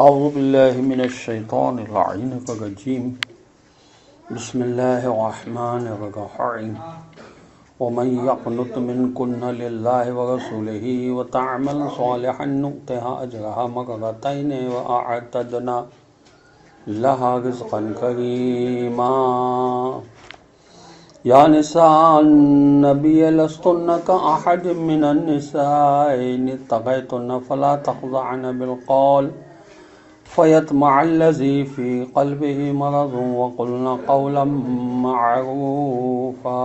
اعوذ باللہ من الشیطان اللعین الرجیم بسم اللہ الرحمن الرحیم ومن يقنط منكن لله ورسوله وتعمل صالحا نؤتها أجرها مرتين وأعتدنا لها رزقا كريما يا نساء النبي لستن كأحد من النساء إن اتقيتن فلا تخضعن بالقول فيطمع الذي في قلبه مرض وقلن قولا معروفا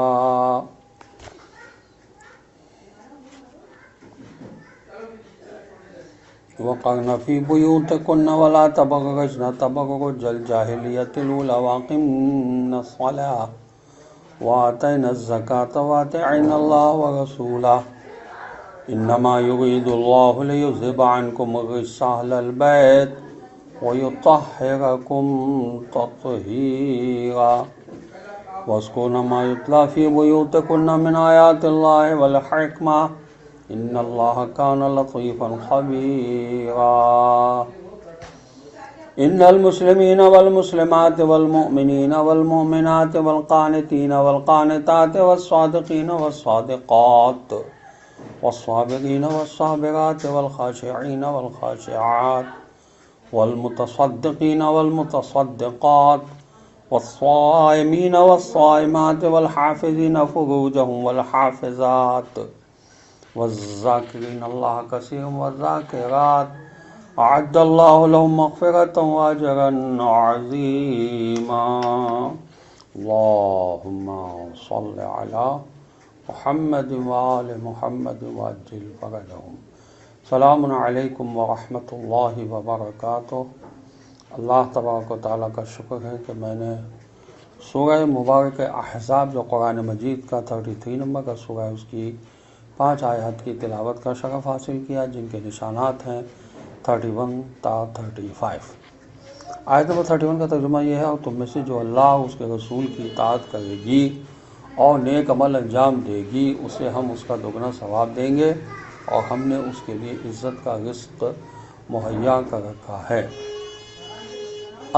وقرن في بيوتكن ولا تبرجن تبرج الجاهلية الأولى وأقمن الصلاة وآتينا الزكاة وأطعنا الله ورسوله إنما يريد الله ليذهب عنكم الرجس أهل البيت ويطهركم تطهيرا واذكرن ما يتلى في بيوتكن من آيات الله والحكمة إن الله كان لطيفا خبيرا إن المسلمين والمسلمات والمؤمنين والمؤمنات والقانتين والقانتات والصادقين والصادقات والصابرين والصابرات والخاشعين والخاشعات والمتصدقين والمتصدقات والصائمين والصائمات والحافظين فروجهم والحافظات والذاكرين الله كثيرا والذاكرات أعد الله لهم مغفرة وأجرا عظيما اللهم صل على محمد وآل محمد وعجل فرجهم سلام علیکم ورحمۃ اللہ وبرکاتہ۔ اللہ تبارک و تعالیٰ کا شکر ہے کہ میں نے سورہ مبارک احزاب جو قرآن مجید کا 33 نمبر کا سورہ ہے، اس کی 5 آیات کی تلاوت کا شرف حاصل کیا، جن کے نشانات ہیں 31 تا 35۔ آیت نمبر 31 کا ترجمہ یہ ہے، اور تم میں سے جو اللہ اس کے رسول کی اطاعت کرے گی اور نیک عمل انجام دے گی، اسے ہم اس کا دگنا ثواب دیں گے، اور ہم نے اس کے لیے عزت کا رزق مہیا کر رکھا ہے۔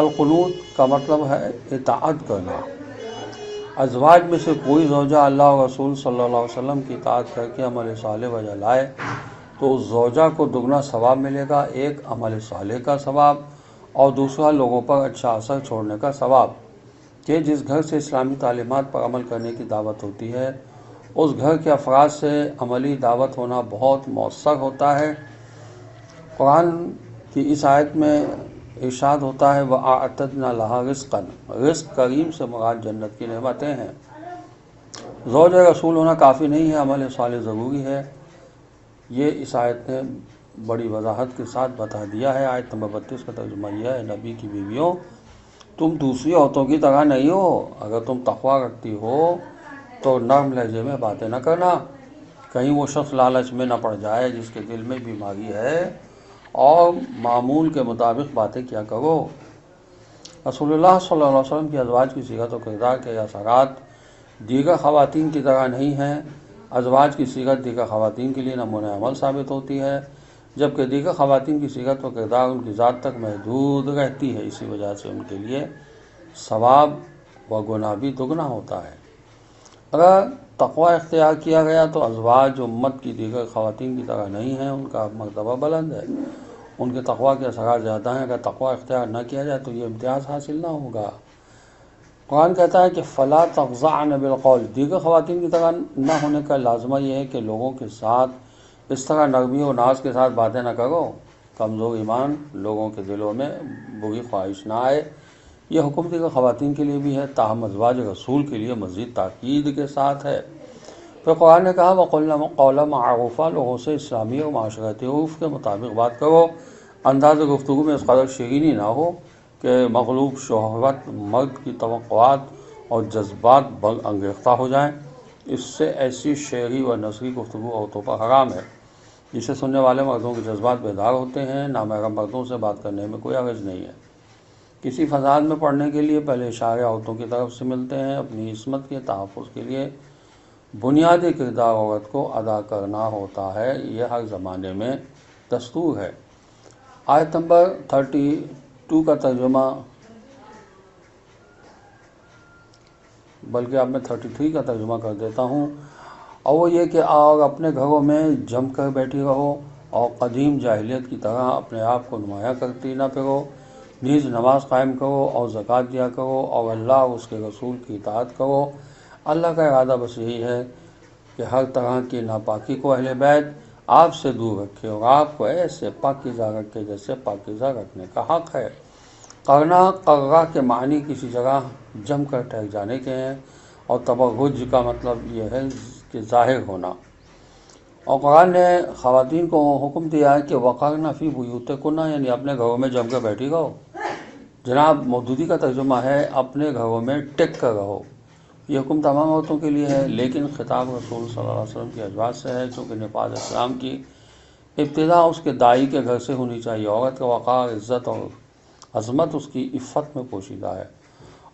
القنوت کا مطلب ہے اطاعت کرنا۔ ازواج میں سے کوئی زوجہ اللہ و رسول صلی اللہ علیہ وسلم کی اطاعت کر کے عمل صالح وجہ لائے تو اس زوجہ کو دگنا ثواب ملے گا، ایک عمل صالح کا ثواب اور دوسرا لوگوں پر اچھا اثر چھوڑنے کا ثواب، کہ جس گھر سے اسلامی تعلیمات پر عمل کرنے کی دعوت ہوتی ہے اس گھر کے افراد سے عملی دعوت ہونا بہت مؤثر ہوتا ہے۔ قرآن کی اس آیت میں ارشاد ہوتا ہے وَأَعْتَدْنَا لَهَا رِزْقًا، رزق کریم سے مراد جنت کی نعمتیں ہیں۔ زوج رسول ہونا کافی نہیں ہے، عمل صالح ضروری ہے۔ یہ اس آیت نے بڑی وضاحت کے ساتھ بتا دیا ہے۔ آیت نمبر 32 کا ترجمہ یہ ہے، نبی کی بیویوں تم دوسری عورتوں کی طرح نہیں ہو، اگر تم تقویٰ رکھتی ہو تو نرم لہجے میں باتیں نہ کرنا، کہیں وہ شخص لالچ میں نہ پڑ جائے جس کے دل میں بیماری ہے، اور معمول کے مطابق باتیں کیا کرو۔ رسول اللہ صلی اللہ علیہ وسلم کی ازواج کی صیغت و کردار کے اثرات دیگر خواتین کی طرح نہیں ہیں۔ ازواج کی صیغت دیگر خواتین کے لیے نمونہ عمل ثابت ہوتی ہے، جبکہ دیگر خواتین کی صیغت و کردار ان کی ذات تک محدود رہتی ہے، اسی وجہ سے ان کے لیے ثواب و گناہ بھی دگنا ہوتا ہے۔ اگر تقوی اختیار کیا گیا تو ازواج امت کی دیگر خواتین کی طرح نہیں ہیں، ان کا مرتبہ بلند ہے، ان کے تقوی کے اثرات زیادہ ہیں۔ اگر تقوی اختیار نہ کیا جائے تو یہ امتیاز حاصل نہ ہوگا۔ قرآن کہتا ہے کہ فلا تخضعن بالقول، دیگر خواتین کی طرح نہ ہونے کا لازمہ یہ ہے کہ لوگوں کے ساتھ اس طرح نرمی و ناز کے ساتھ باتیں نہ کرو، کمزور ایمان لوگوں کے دلوں میں بری خواہش نہ آئے۔ یہ حکم دیگر خواتین کے لیے بھی ہے، تاہم ازواج رسول کے لیے مزید تاکید کے ساتھ ہے۔ پھر قرآن نے کہا وَقُلْنَا قَوْلًا مَعْرُوفًا، لوگوں سے اسلامی اور معاشرتی عرف کے مطابق بات کرو، انداز گفتگو میں اس قدر شیرینی نہ ہو کہ مغلوب شہوت مرد کی توقعات اور جذبات انگیختہ ہو جائیں۔ اس سے ایسی شعری و نثری گفتگو عورتوں پر حرام ہے جسے سننے والے مردوں کے جذبات بیدار ہوتے ہیں۔ نامحرم مردوں سے بات کرنے میں کوئی حرج نہیں ہے۔ کسی فساد میں پڑنے کے لیے پہلے اشارے عورتوں کی طرف سے ملتے ہیں۔ اپنی عصمت کے تحفظ کے لیے بنیادی کردار عورت کو ادا کرنا ہوتا ہے، یہ ہر زمانے میں دستور ہے۔ آیت نمبر 32 کا ترجمہ، بلکہ اب میں 33 کا ترجمہ کر دیتا ہوں، اور وہ یہ کہ اور اپنے گھروں میں جم کر بیٹھی رہو اور قدیم جاہلیت کی طرح اپنے آپ کو نمایاں کرتی نہ پھرو، نیز نماز قائم کرو اور زکوٰۃ دیا کرو اور اللہ اور اس کے رسول کی اطاعت کرو۔ اللہ کا ارادہ بس یہی ہے کہ ہر طرح کی ناپاکی کو اہل بیت آپ سے دور رکھے اور آپ کو ایسے پاکیزہ رکھے جیسے پاکیزہ رکھنے کا حق ہے۔ قرنا قرہ کے معنی کسی جگہ جم کر ٹھہر جانے کے ہیں، اور تبرج کا مطلب یہ ہے کہ ظاہر ہونا۔ اور قرآن نے خواتین کو حکم دیا ہے کہ وقرن فی بیوتکن، یعنی اپنے گھروں میں جم کر بیٹھی رہو۔ جناب مودودی کا ترجمہ ہے اپنے گھروں میں ٹک کر رہو۔ یہ حکم تمام عورتوں کے لیے ہے، لیکن خطاب رسول صلی اللہ علیہ وسلم کی ازواج سے ہے، چونکہ نفاذ اسلام کی ابتدا اس کے داعی کے گھر سے ہونی چاہیے۔ عورت کا وقار، عزت اور عظمت اس کی عفت میں پوشیدہ ہے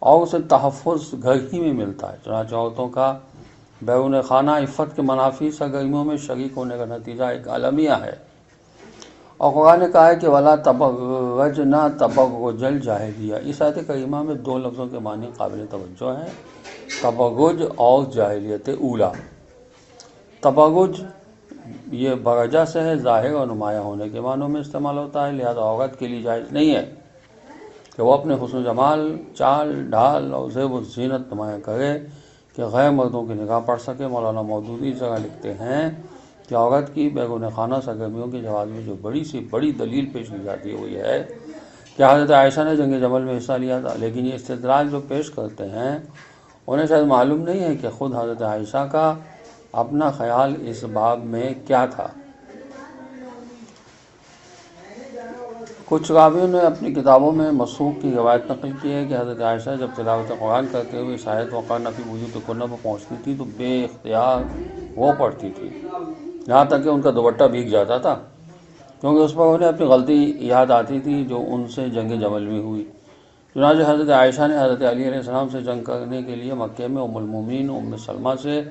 اور اسے تحفظ گھر ہی میں ملتا ہے۔ چنانچہ عورتوں کا بیرون خانہ عفت کے منافی سرگرمیوں میں شریک ہونے کا نتیجہ ایک المیہ ہے۔ اور قرآن نے کہا ہے کہ وَلَا تَبَرَّجْنَ تَبَرُّجَ الْجَاہِلِیَّہ۔ اس آیت کریمہ میں دو لفظوں کے معنی قابل توجہ ہیں، تبرج اور جاہلیت اولیٰ۔ تبرج یہ برجہ سے ہے، ظاہر اور نمایاں ہونے کے معنوں میں استعمال ہوتا ہے، لہذا عورت کے لیے جائز نہیں ہے کہ وہ اپنے حسن و جمال، چال ڈھال اور زیب و زینت نمایاں کرے کہ غیر مردوں کی نگاہ پڑ سکے۔ مولانا مودودی اس جگہ لکھتے ہیں کہ عورت کی بیرون خانہ سرگرمیوں کے جواز میں جو بڑی سی بڑی دلیل پیش کی جاتی ہے وہ یہ ہے کہ حضرت عائشہ نے جنگ جمل میں حصہ لیا تھا، لیکن یہ استدلال جو پیش کرتے ہیں انہیں شاید معلوم نہیں ہے کہ خود حضرت عائشہ کا اپنا خیال اس باب میں کیا تھا۔ کچھ راویوں نے اپنی کتابوں میں مسروق کی روایت نقل کی ہے کہ حضرت عائشہ جب تلاوت قرآن کرتے ہوئے اس آیت وقرن فی بیوتکن پر پہنچتی تھی تو بے اختیار وہ پڑھتی تھی، یہاں تک کہ ان کا دوپٹہ بھیگ جاتا تھا، کیونکہ اس پر انہیں اپنی غلطی یاد آتی تھی جو ان سے جنگ جمل میں ہوئی۔ چنانچہ حضرت عائشہ نے حضرت علی علیہ السلام سے جنگ کرنے کے لیے مکے میں ام المومنین ام سلمہ سے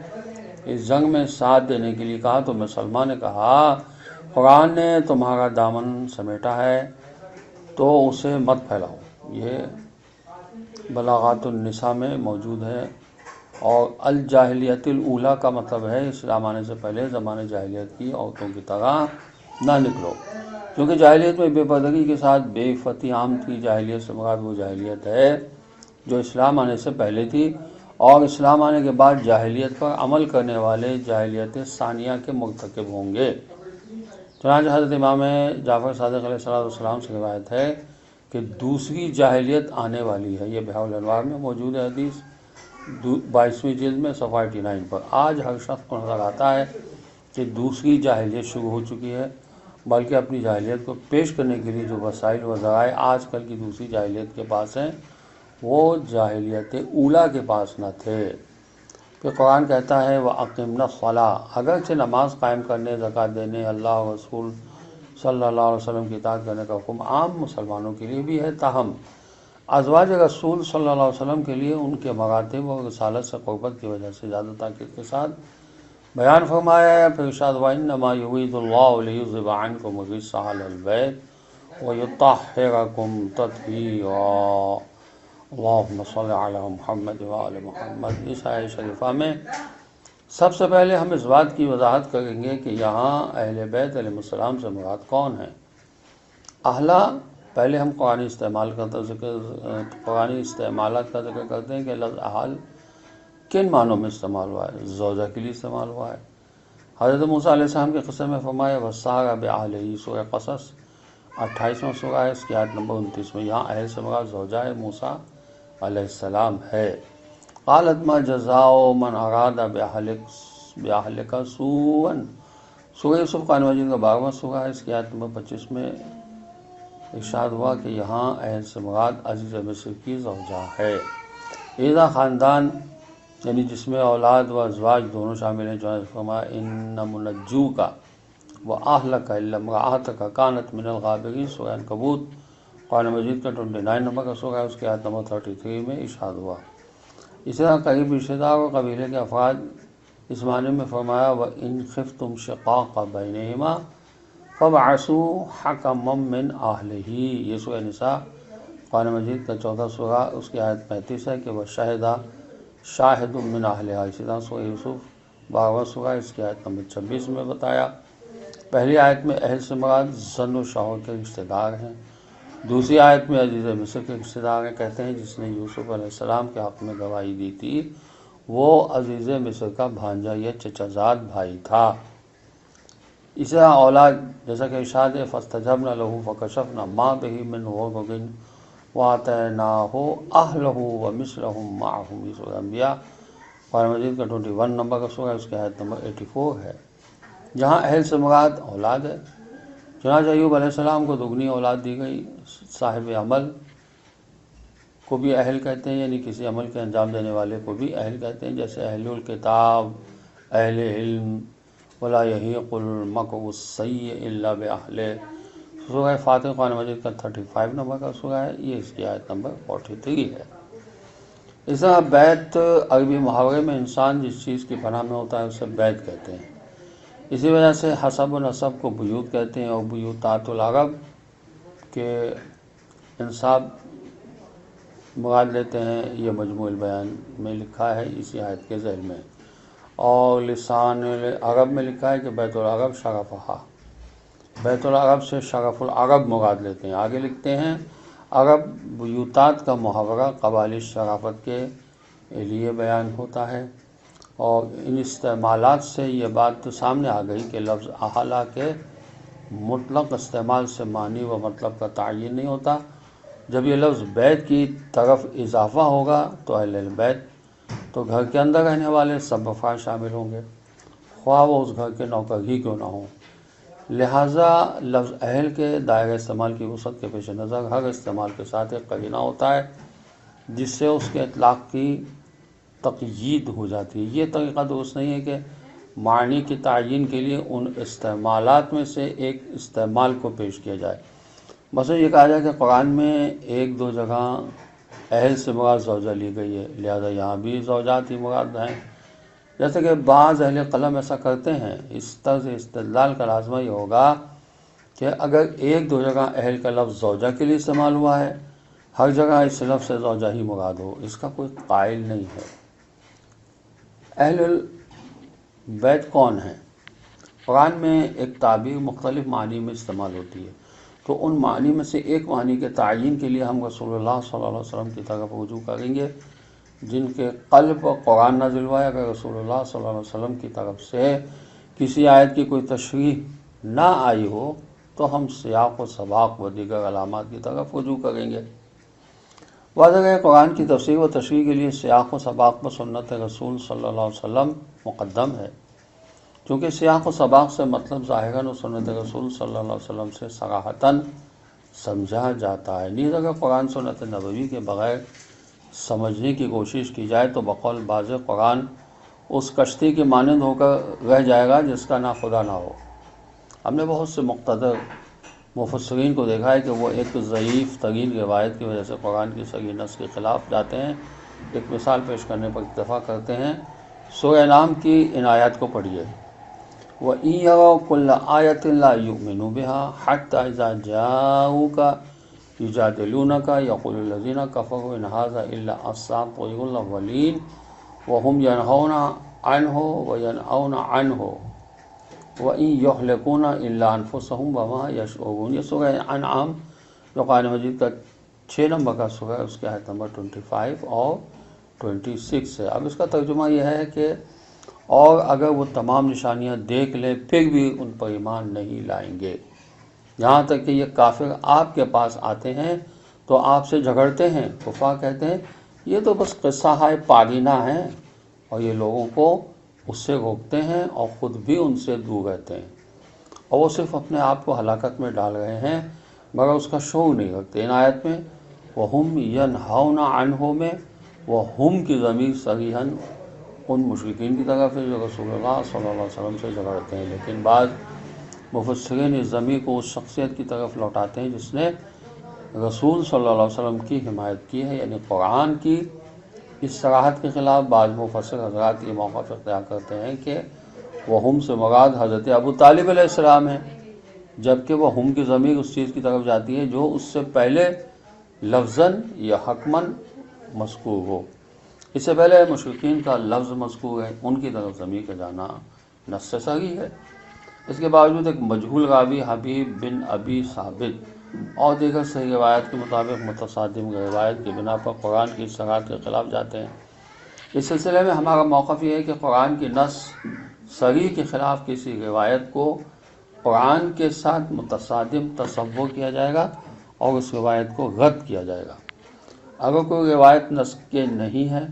اس جنگ میں ساتھ دینے کے لیے کہا تو ام سلمہ نے کہا قرآن نے تمہارا دامن سمیٹا ہے تو اسے مت پھیلاؤ۔ یہ بلاغات النساء میں موجود ہے۔ اور الجاہلیت الاولیٰ کا مطلب ہے اسلام آنے سے پہلے زمانے جاہلیت کی عورتوں کی طرح نہ نکلو، کیونکہ جاہلیت میں بے پردگی کے ساتھ بے عفتی عام تھی۔ جاہلیت سے مراد وہ جاہلیت ہے جو اسلام آنے سے پہلے تھی، اور اسلام آنے کے بعد جاہلیت پر عمل کرنے والے جاہلیت ثانیہ کے مرتکب ہوں گے۔ چنانچہ حضرت امام جعفر صادق علیہ السلام سے روایت ہے کہ دوسری جاہلیت آنے والی ہے۔ یہ بحار الانوار میں موجود ہے، حدیث 22ویں جلد میں صفحہ 89 پر۔ آج ہر شخص کو نظر آتا ہے کہ دوسری جاہلیت شروع ہو چکی ہے، بلکہ اپنی جاہلیت کو پیش کرنے کے لیے جو وسائل و ذرائع آج کل کی دوسری جاہلیت کے پاس ہیں وہ جاہلیت اولیٰ کے پاس نہ تھے۔ کہ قرآن کہتا ہے وَأَقِمْنَ الصَّلَاةَ، اگرچہ نماز قائم کرنے، زکوٰۃ دینے، اللہ اور رسول صلی اللہ علیہ وسلم کی اطاعت کرنے کا حکم عام مسلمانوں کے لیے بھی ہے، تاہم ازواج رسول صلی اللہ علیہ وسلم کے لیے ان کے مراتب اور رسالت سے قربت کی وجہ سے زیادہ تاکید کے ساتھ بیان فرمایا ہے۔ پھر ارشاد وَإِنَّمَا يُرِيدُ اللَّهُ لِيُذْهِبَ عَنْكُمُ الرِّجْسَ أَهْلَ الْبَيْتِ وَيُطَهِّرَكُمْ تَطْهِيرًا۔ اللہم صل علی محمد وآل محمد۔ اس آیت شریفہ میں سب سے پہلے ہم اس بات کی وضاحت کریں گے کہ یہاں اہل بیت علیہ السلام سے مراد کون ہیں۔ اہلا، پہلے ہم قرآنی استعمالات کا ذکر کرتے ہیں کہ لفظ اہل کن معنوں میں استعمال ہوا ہے۔ زوجہ کے لیے استعمال ہوا ہے۔ حضرت موسیٰ علیہ السلام کے قصے میں فرمایا وَسَارَ بِأَهْلِهِ، سورہ قصص 28واں سورہ ہے، اس کی آیت نمبر 29 میں۔ یہاں اہل سے مراد زوجہ موسیٰ علیہ السلام ہے۔ قالت ما جزاء من اراد بأہلک سوءا، سورہ یوسف قرآن مجید کا 12واں سورہ ہے، اس کی آیت نمبر 25 میں ارشاد ہوا کہ یہاں اہل سے مراد عزیز مصر کی زوجہ ہے۔ ایزا خاندان یعنی جس میں اولاد و ازواج دونوں شامل ہیں۔ جو فرمایا ان منجوک وأہلک الا امرأتک کانت من الغابرین، سورہ عنکبوت قرآن مجید کا 29 نمبر کا سورہ ہے، اس کی آیت نمبر 33 میں ارشاد ہوا۔ اسی طرح قریب رشتہ دار اور قبیلے کے افراد اس معنی میں فرمایا وَإِنْ خِفْتُمْ شِقَاقَ بَيْنِهِمَا، فَبَعَثُوا حَكَمًا مِّنْ أَهْلِهِ، یہ سورہ نساء قرآن مجید کا 14 سورہ، اس کی آیت 35 ہے کہ وَشَهِدَ شَاهِدٌ مِّنْ أَهْلِهَا۔ اسی طرح سورہ یوسف 12واں سورہ، اس کی آیت نمبر 26 میں بتایا۔ پہلی آیت میں اہل سے مراد زن و شوہر کے رشتہ دار ہیں، دوسری آیت میں عزیز مصر کے رشتہ دار ہیں، کہتے ہیں جس نے یوسف علیہ السلام کے حق میں گواہی دی تھی وہ عزیز مصر کا بھانجا یا چچا زاد بھائی تھا۔ اسی طرح اولاد، جیسا کہ ارشاد ہے فَاسْتَجَبْنَا لَهُ فَكَشَفْنَا مَا بِهِ مِنْ غُرٍّ وَآتَيْنَاهُ أَهْلَهُ وَمِثْلَهُم مَّعَهُمْ، یہ سورہ انبیاء قرآن مجید کا 21 نمبر کا سورہ، اس کی آیت نمبر 84 ہے، جہاں اہل سے مراد اولاد ہے۔ چنانچہ ایوب علیہ السلام کو دگنی اولاد دی گئی۔ صاحب عمل کو بھی اہل کہتے ہیں، یعنی کسی عمل کے انجام دینے والے کو بھی اہل کہتے ہیں، جیسے اہل الکتاب، اہل علم، ولا یحیق المکر السیء الا باہلہ، سورہ فاتر قرآن مجید کا 35 نمبر کا سورہ ہے، یہ اس کی آیت نمبر 43 ہے۔ اس طرح بیت عربی محاورے میں انسان جس چیز کی پناہ میں ہوتا ہے اسے بیت کہتے ہیں۔ اسی وجہ سے حسب و نسب کو بیوت کہتے ہیں، اور بیوتات العرب کے انصاب مراد لیتے ہیں، یہ مجموع البیان میں لکھا ہے اسی آیت کے ذیل میں، اور لسان عرب میں لکھا ہے کہ بیت العرب شرفہا، بیت العرب سے شرف العرب مراد لیتے ہیں۔ آگے لکھتے ہیں عرب بیوتات کا محاورہ قبائلی شرافت کے لیے بیان ہوتا ہے، اور ان استعمالات سے یہ بات تو سامنے آ گئی کہ لفظ اہلہ کے مطلق استعمال سے معنی و مطلب کا تعین نہیں ہوتا۔ جب یہ لفظ بیت کی طرف اضافہ ہوگا تو اہل البیت تو گھر کے اندر رہنے والے سب افراد شامل ہوں گے، خواہ وہ اس گھر کے نوکر ہی کیوں نہ ہوں۔ لہٰذا لفظ اہل کے دائرہ استعمال کی وسعت کے پیش نظر ہر استعمال کے ساتھ ایک قرینہ ہوتا ہے جس سے اس کے اطلاق کی تقیید ہو جاتی ہے۔ یہ طریقہ درست نہیں ہے کہ معنی کی تعین کے لیے ان استعمالات میں سے ایک استعمال کو پیش کیا جائے۔ مثلا یہ کہا جائے کہ قرآن میں ایک دو جگہ اہل سے مراد زوجہ لی گئی ہے، لہذا یہاں بھی زوجات ہی مراد ہیں، جیسے کہ بعض اہل قلم ایسا کرتے ہیں۔ اس طرز استدلال کا لازمہ یہ ہوگا کہ اگر ایک دو جگہ اہل کا لفظ زوجہ کے لیے استعمال ہوا ہے، ہر جگہ اس لفظ سے زوجہ ہی مراد ہو، اس کا کوئی قائل نہیں ہے۔ اہل البیت کون ہیں؟ قرآن میں ایک تعبیر مختلف معنی میں استعمال ہوتی ہے، تو ان معنی میں سے ایک معنی کے تعین کے لیے ہم رسول اللہ صلی اللہ علیہ وسلم کی طرف رجوع کریں گے، جن کے قلب پر قرآن نازل ہوا ہے۔ اگر رسول اللہ صلی اللہ علیہ وسلم کی طرف سے کسی آیت کی کوئی تشریح نہ آئی ہو تو ہم سیاق و سباق و دیگر علامات کی طرف رجوع کریں گے۔ واضح ہے قرآن کی تفسیر و تشریح کے لیے سیاق و سباق پر سنت رسول صلی اللہ علیہ وسلم مقدم ہے، چونکہ سیاق و سباق سے مطلب ظاہراً و سنت رسول صلی اللہ علیہ وسلم سے صراحتاً سمجھا جاتا ہے۔ نیز اگر قرآن سنت نبوی کے بغیر سمجھنے کی کوشش کی جائے تو بقول بعض قرآن اس کشتی کی مانند ہو کر رہ جائے گا جس کا نہ خدا نہ ہو۔ ہم نے بہت سے مقتدر مفسرین کو دیکھا ہے کہ وہ ایک ضعیف ترین روایت کی وجہ سے قرآن کی صحیح نص کے خلاف جاتے ہیں۔ ایک مثال پیش کرنے پر اکتفا کرتے ہیں، سورہ انعام کی ان آیات کو پڑھیے۔ وَإِن يَرَوْا كُلَّ آيَةٍ لَا يُؤْمِنُوا بِهَا حَتَّى إِذَا جَاءُوكَ يُجَادِلُونَكَ يَقُولُ الَّذِينَ كَفَرُوا إِنْ هَذَا إِلَّا أَسَاطِيرُ الْأَوَّلِينَ وَهُمْ يَنْهَوْنَ عَنْهُ وَيَنْأَوْنَ عَنْهُ وَإِن يُهْلِكُونَ إِلَّا أَنفُسَهُمْ وَمَا يَشْعُرُونَ۔ یہ سورہ انعام جو قرآن مجید کا 6 نمبر کا سورہ ہے، اس کی آیت نمبر 25 اور 26 ہے۔ اب اس کا ترجمہ یہ ہے کہ اور اگر وہ تمام نشانیاں دیکھ لیں پھر بھی ان پر ایمان نہیں لائیں گے، یہاں تک کہ یہ کافر آپ کے پاس آتے ہیں تو آپ سے جھگڑتے ہیں۔ کفار کہتے ہیں یہ تو بس قصہ ہے پارینہ ہیں، اور یہ لوگوں کو اس سے روکتے ہیں اور خود بھی ان سے دور رہتے ہیں، اور وہ صرف اپنے آپ کو ہلاکت میں ڈال رہے ہیں مگر اس کا شعور نہیں رکھتے۔ ان آیت میں وَهُمْ يَنْهَوْنَ عَنْهُ میں وَهُمْ کی ضمیر صریحاً ان مشرکین کی طرف ہے جو رسول اللہ صلی اللہ علیہ وسلم سے جھگڑتے ہیں، لیکن بعض مفسرین اس ضمیر کو اس شخصیت کی طرف لوٹاتے ہیں جس نے رسول صلی اللہ علیہ وسلم کی حمایت کی ہے، یعنی قرآن کی اس صراحت کے خلاف بعض مفسر حضرات یہ موقف اختیار کرتے ہیں کہ وہ ہم سے مراد حضرت ابو طالب علیہ السلام ہیں، جبکہ وہ ہم کی ضمیر اس چیز کی طرف جاتی ہے جو اس سے پہلے لفظاً یا حکماً مذکور ہو۔ اس سے پہلے مشرکین کا لفظ مذکور ہے، ان کی طرف ضمیر کا جانا نص سے صحیح ہے۔ اس کے باوجود ایک مجہول راوی حبیب بن ابی ثابت اور دیگر صحیح روایت کے مطابق متصادم روایت کی بنا پر قرآن کی صراحت کے خلاف جاتے ہیں۔ اس سلسلے میں ہمارا موقف یہ ہے کہ قرآن کی نص صریح کے خلاف کسی روایت کو قرآن کے ساتھ متصادم تصور کیا جائے گا اور اس روایت کو رد کیا جائے گا۔ اگر کوئی روایت نص کے نہیں ہے،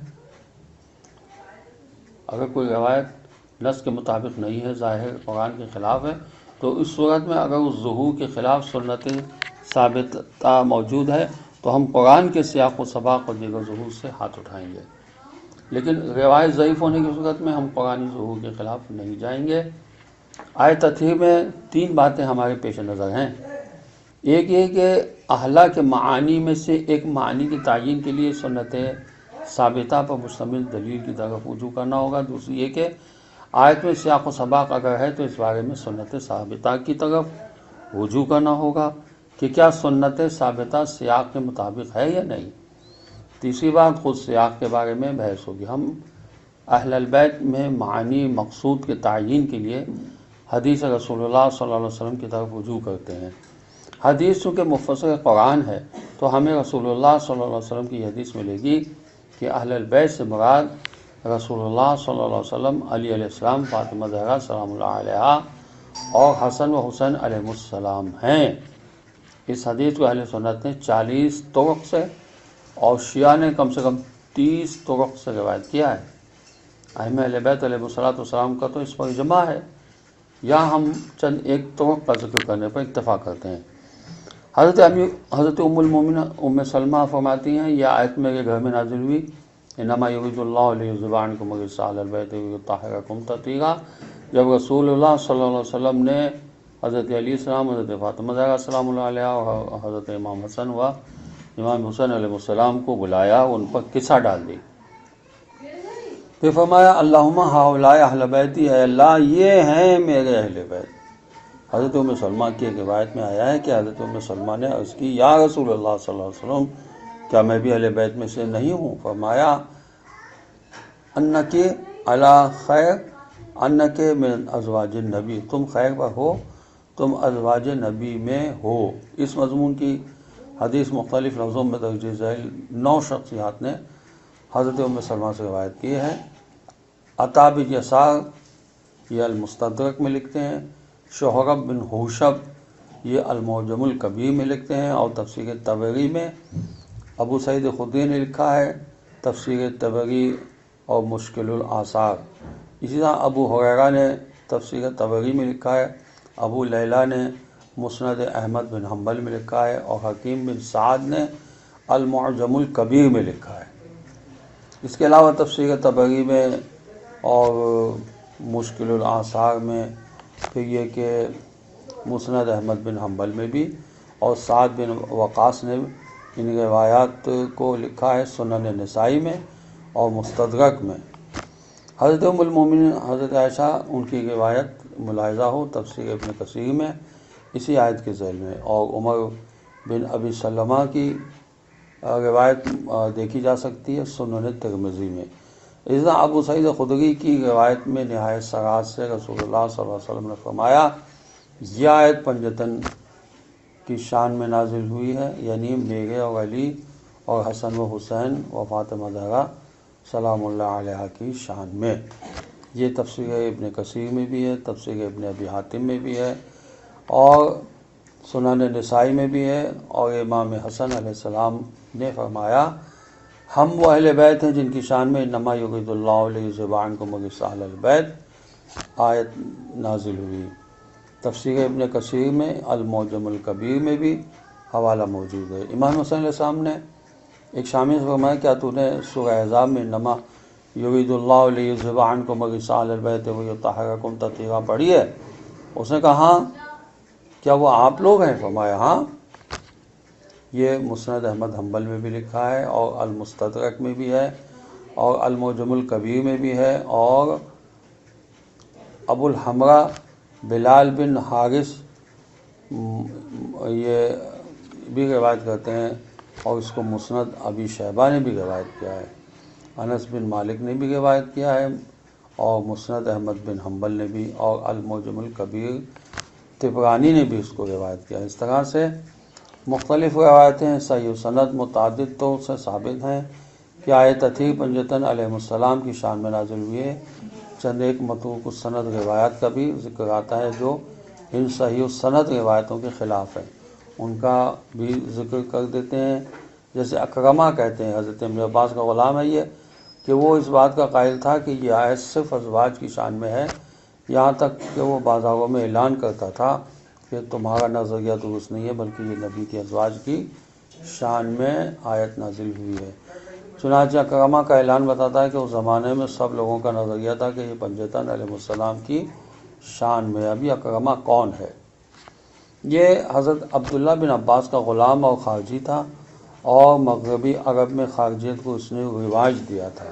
اگر کوئی روایت نص کے مطابق نہیں ہے، ظاہر قرآن کے خلاف ہے، تو اس صورت میں اگر اس ظہور کے خلاف سنت ثابتہ موجود ہے تو ہم قرآن کے سیاق و سباق اور دیگر ظہور سے ہاتھ اٹھائیں گے، لیکن روایت ضعیف ہونے کی صورت میں ہم قرآنی ظہور کے خلاف نہیں جائیں گے۔ آیت تطہیر میں 3 باتیں ہمارے پیش نظر ہیں۔ ایک یہ کہ احلہ کے معانی میں سے ایک معنی کی تعین کے لیے سنت ثابتہ پر مشتمل دلیل کی طرف رجوع کرنا ہوگا۔ دوسری یہ کہ آیت میں سیاق و سباق اگر ہے تو اس بارے میں سنت ثابتہ کی طرف رجوع کرنا ہوگا کہ کیا سنت ثابتہ سیاق کے مطابق ہے یا نہیں۔ تیسری بات، خود سیاق کے بارے میں بحث ہوگی۔ ہم اہل البیت میں معنی مقصود کے تعین کے لیے حدیث رسول اللہ صلی اللہ علیہ وسلم کی طرف رجوع کرتے ہیں۔ حدیث چونکہ مفسر قرآن ہے تو ہمیں رسول اللہ صلی اللہ علیہ وسلم کی حدیث ملے گی کہ اہل البیت سے مراد رسول اللہ صلی اللہ علیہ وسلم، علی علیہ السلام، فاطمہ زہرا سلام اللہ علیہا اور حسن و حسین علیہ السلام ہیں۔ اس حدیث کو اہل سنت نے 40 طرق سے اور شیعہ نے کم سے کم 30 طرق سے روایت کیا ہے۔ ائمہ اہل بیت علیہ السلام کا تو اس پر اجماع ہے، یا ہم چند ایک طرق کا ذکر کرنے پر اتفاق کرتے ہیں۔ حضرت ام المومنین ام سلمہ فرماتی ہیں، یہ آیت میرے گھر میں نازل ہوئی، انما یرید اللہ لیذھب عنکم الرجس اہل البیت ویطہرکم تطہیرا۔ جب رسول اللہ صلی اللہ علیہ وسلم نے حضرت علی السلام، حضرت فاطمہ زہرا سلام اللہ علیہا اور حضرت امام حسن و امام حسین علیہ السلام کو بلایا، ان پر کسا ڈال دی۔ پھر فرمایا اللہم ہؤلاء اہل بیتی، اے اللہ یہ ہیں میرے اہل بیت۔ حضرت ام سلمہ کی ایک روایت میں آیا ہے کہ حضرت ام سلمہ نے عرض کی، یا رسول اللہ صلی اللہ علیہ وسلم، کیا میں بھی اہل بیت میں سے نہیں ہوں؟ فرمایا انکی علی خیر، انکی من ازواج النبی، تم خیر پر ہو، تم ازواج نبی میں ہو۔ اس مضمون کی حدیث مختلف لفظوں میں درج ذیل 9 شخصیات نے حضرت ام سلمہ سے روایت کی ہے۔ عطا بن یسار یہ المستدرک میں لکھتے ہیں، شہرب بن حوشب یہ المعجم الکبیر میں لکھتے ہیں، اور تفسیر طبری میں ابو سعید خدری نے لکھا ہے تفسیر طبری اور مشکل الآثار۔ اسی طرح ابو ہریرہ نے تفسیر طبری میں لکھا ہے، ابو لیلہ نے مسند احمد بن حنبل میں لکھا ہے، اور حکیم بن سعد نے المعجم الکبیر میں لکھا ہے۔ اس کے علاوہ تفسیر طبری میں اور مشکل الآثار میں پھر یہ کہ مسند احمد بن حنبل میں بھی، اور سعد بن وقاص نے ان روایات کو لکھا ہے سنن نسائی میں اور مستدرک میں۔ حضرت ام المومنین حضرت عائشہ، ان کی روایت ملاحظہ ہو تفسیر ابن کثیر میں اسی آیت کے ذیل میں، اور عمر بن ابی سلمہ کی روایت دیکھی جا سکتی ہے سنن ترمذی میں۔ اس طرح ابو سعید خدری کی روایت میں نہایت صراحت سے رسول اللہ صلی اللہ علیہ وسلم نے فرمایا، یہ آیت پنجتن کی شان میں نازل ہوئی ہے، یعنی میرے اور علی اور حسن و حسین و فاطمہ زہرا سلام اللہ علیہ کی شان میں۔ یہ تفسیر ابن کثیر میں بھی ہے، تفسیر ابن ابی حاتم میں بھی ہے، اور سنن نسائی میں بھی ہے، اور امام حسن علیہ السلام نے فرمایا ہم وہ اہل بیت ہیں جن کی شان میں انما یرید اللہ لیذھب عنکم الرجس اہل البیت آیت نازل ہوئی۔ تفسیر ابن کثیر میں المعجم الکبیر میں بھی حوالہ موجود ہے۔ امام حسین علیہ السلام نے ایک شامی سے فرمایا، کیا تو نے سورہ احزاب میں انما یرید اللہ لیذھب عنکم الرجس اہل البیت ویطہرکم تطہیرا پڑھی ہے؟ اس نے کہا ہاں، کیا وہ آپ لوگ ہیں؟ فرمایا ہاں۔ یہ مسند احمد حنبل میں بھی لکھا ہے، اور المستدرک میں بھی ہے، اور المعجم الکبیر میں بھی ہے، اور ابو الحمرا بلال بن حارث یہ بھی روایت کرتے ہیں، اور اس کو مسند ابی شیبہ نے بھی روایت کیا ہے، انس بن مالک نے بھی روایت کیا ہے، اور مسند احمد بن حنبل نے بھی، اور المعجم الکبیر طبرانی نے بھی اس کو روایت کیا ہے۔ اس طرح سے مختلف روایتیں صحیح و سند متعدد طور سے ثابت ہیں کہ آیت اطہیر پنجتن علیہ السلام کی شان میں نازل ہوئے۔ چند ایک متروک السند روایات کا بھی ذکر آتا ہے جو ان صحیح السند روایتوں کے خلاف ہے، ان کا بھی ذکر کر دیتے ہیں۔ جیسے اکرمہ کہتے ہیں، حضرت ابن عباس کا غلام ہے یہ، کہ وہ اس بات کا قائل تھا کہ یہ آیت صرف ازواج کی شان میں ہے، یہاں تک کہ وہ بازاروں میں اعلان کرتا تھا کہ تمہارا نظریہ درست نہیں ہے، بلکہ یہ نبی کے ازواج کی شان میں آیت نازل ہوئی ہے۔ چنانچہ اکرمہ کا اعلان بتاتا ہے کہ اس زمانے میں سب لوگوں کا نظریہ تھا کہ یہ پنجتن علیہ السلام کی شان میں۔ ابھی اکرمہ کون ہے؟ یہ حضرت عبداللہ بن عباس کا غلام اور خارجی تھا، اور مغربی عرب میں خارجیت کو اس نے رواج دیا تھا۔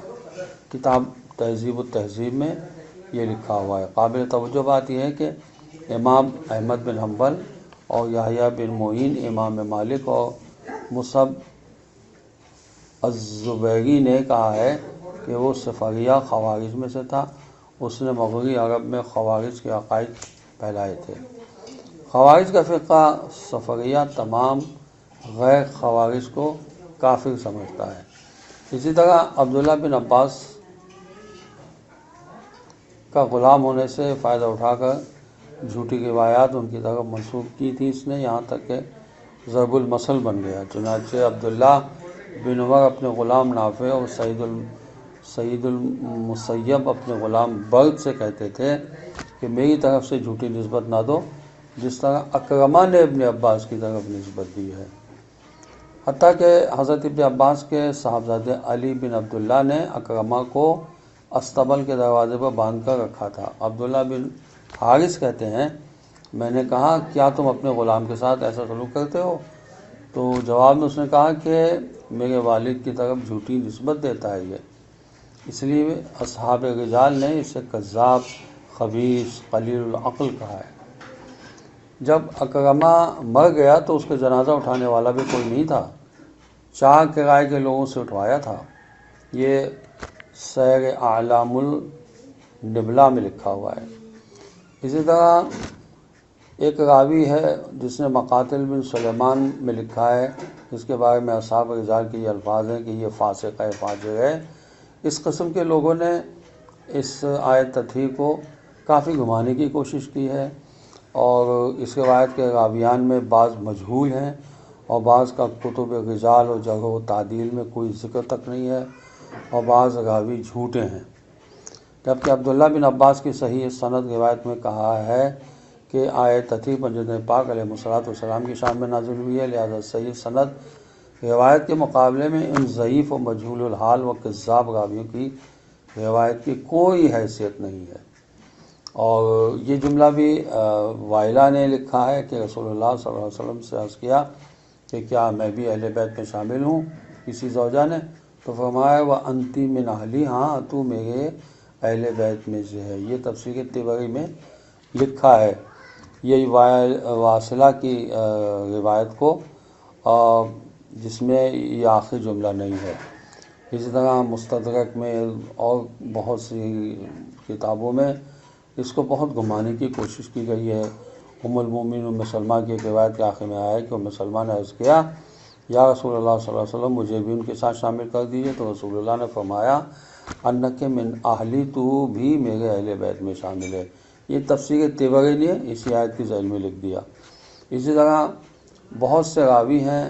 کتاب تہذیب التہذیب میں یہ لکھا ہوا ہے۔ قابل توجہ بات یہ ہے کہ امام احمد بن حنبل اور یحییٰ بن معین، امام مالک اور مصعب الزبیری نے کہا ہے کہ وہ صفریہ خوارج میں سے تھا، اس نے مغربی عرب میں خوارج کے عقائد پھیلائے تھے۔ خوارج کا فرقہ صفریہ تمام غیر خوارج کو کافر سمجھتا ہے۔ اسی طرح عبداللہ بن عباس کا غلام ہونے سے فائدہ اٹھا کر جھوٹی روایات ان کی طرف منسوب کی تھی اس نے، یہاں تک کہ ضرب المثل بن گیا۔ چنانچہ عبداللہ بن عمر اپنے غلام نافع اور سعید المسیب اپنے غلام برد سے کہتے تھے کہ میری طرف سے جھوٹی نسبت نہ دو، جس طرح اکرمہ نے ابن عباس کی طرف نسبت دی ہے۔ حتیٰ کہ حضرت ابن عباس کے صاحبزادے علی بن عبداللہ نے اکرمہ کو استبل کے دروازے پر باندھ کر رکھا تھا۔ عبداللہ بن حارث کہتے ہیں، میں نے کہا کیا تم اپنے غلام کے ساتھ ایسا سلوک کرتے ہو؟ تو جواب میں اس نے کہا کہ میرے والد کی طرف جھوٹی نسبت دیتا ہے یہ، اس لیے اصحاب رجال نے اسے کذاب، خبیث، قلیل العقل کہا ہے۔ جب اکرمہ مر گیا تو اس کے جنازہ اٹھانے والا بھی کوئی نہیں تھا، 4 کرائے کے لوگوں سے اٹھوایا تھا۔ یہ سیر اعلام النبلہ میں لکھا ہوا ہے۔ اسی طرح ایک راوی ہے جس نے مقاتل بن سلیمان میں لکھا ہے، جس کے بارے میں اصحاب رجال کے یہ الفاظ ہیں کہ یہ فاسق ہے، فاجر ہے۔ اس قسم کے لوگوں نے اس آیت تطہیر کو کافی گھمانے کی کوشش کی ہے، اور اس روایت کے راویان میں بعض مجہول ہیں، اور بعض کا کتب رجال و جرح و تعدیل میں کوئی ذکر تک نہیں ہے، اور بعض راوی جھوٹے ہیں۔ جبکہ عبداللہ بن عباس کی صحیح سند روایت میں کہا ہے کہ آیت تطہیر پنجتن پاک علیہ السلام کی شان میں نازل ہوئی ہے، لہذا صحیح سند روایت کے مقابلے میں ان ضعیف و مجہول الحال و کذاب راویوں کی روایت کی کوئی حیثیت نہیں ہے۔ اور یہ جملہ بھی وائلہ نے لکھا ہے کہ رسول اللہ صلی اللہ علیہ وسلم سے عرض کیا کہ کیا میں بھی اہل بیت میں شامل ہوں؟ کسی زوجہ نے تو فرمایا وَأَنْتِ مِنْ أَهْلِي، ہاں تو میرے اہل بیت میں سے ہے۔ یہ تفسیر طبری میں لکھا ہے، یہ واصلہ کی روایت کو، جس میں یہ آخری جملہ نہیں ہے۔ اسی طرح مستدرک میں اور بہت سی کتابوں میں اس کو بہت گھمانے کی کوشش کی گئی ہے۔ ام المومنین ام سلمہ کی ایک روایت کے آخر میں آیا ہے کہ ام سلمہ نے عرض کیا یا رسول اللہ صلی اللہ علیہ وسلم مجھے بھی ان کے ساتھ شامل کر دیجیے، تو رسول اللہ نے فرمایا انک من اہلی، تو بھی میرے اہل بیت میں شامل ہے۔ یہ تفسیر طبری نے اسی آیت کی ذیل میں لکھ دیا۔ اسی طرح بہت سے راوی ہیں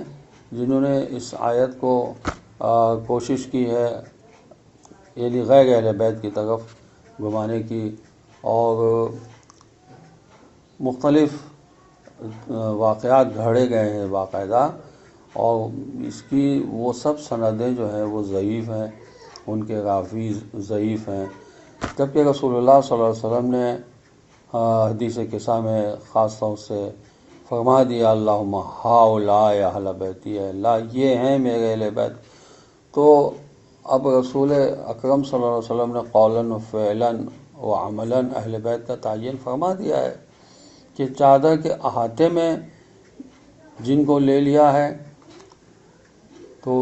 جنہوں نے اس آیت کو کوشش کی ہے یعنی غیر اہل بیت کی طرف گھمانے کی، اور مختلف واقعات گھڑے گئے ہیں باقاعدہ، اور اس کی وہ سب سندیں جو ہیں وہ ضعیف ہیں، ان کے راوی ضعیف ہیں۔ جبکہ رسول اللہ صلی اللہ علیہ وسلم نے حدیث قصہ میں خاص طور سے فرما دیا اللہم ہؤلاء اہل بیتی، اے اللہ یہ ہیں میرے اہل بیت۔ تو اب رسول اکرم صلی اللہ علیہ وسلم نے قولاً و فعلاً و عملاً اہل بیت کا تعین فرما دیا ہے کہ چادر کے احاطے میں جن کو لے لیا ہے تو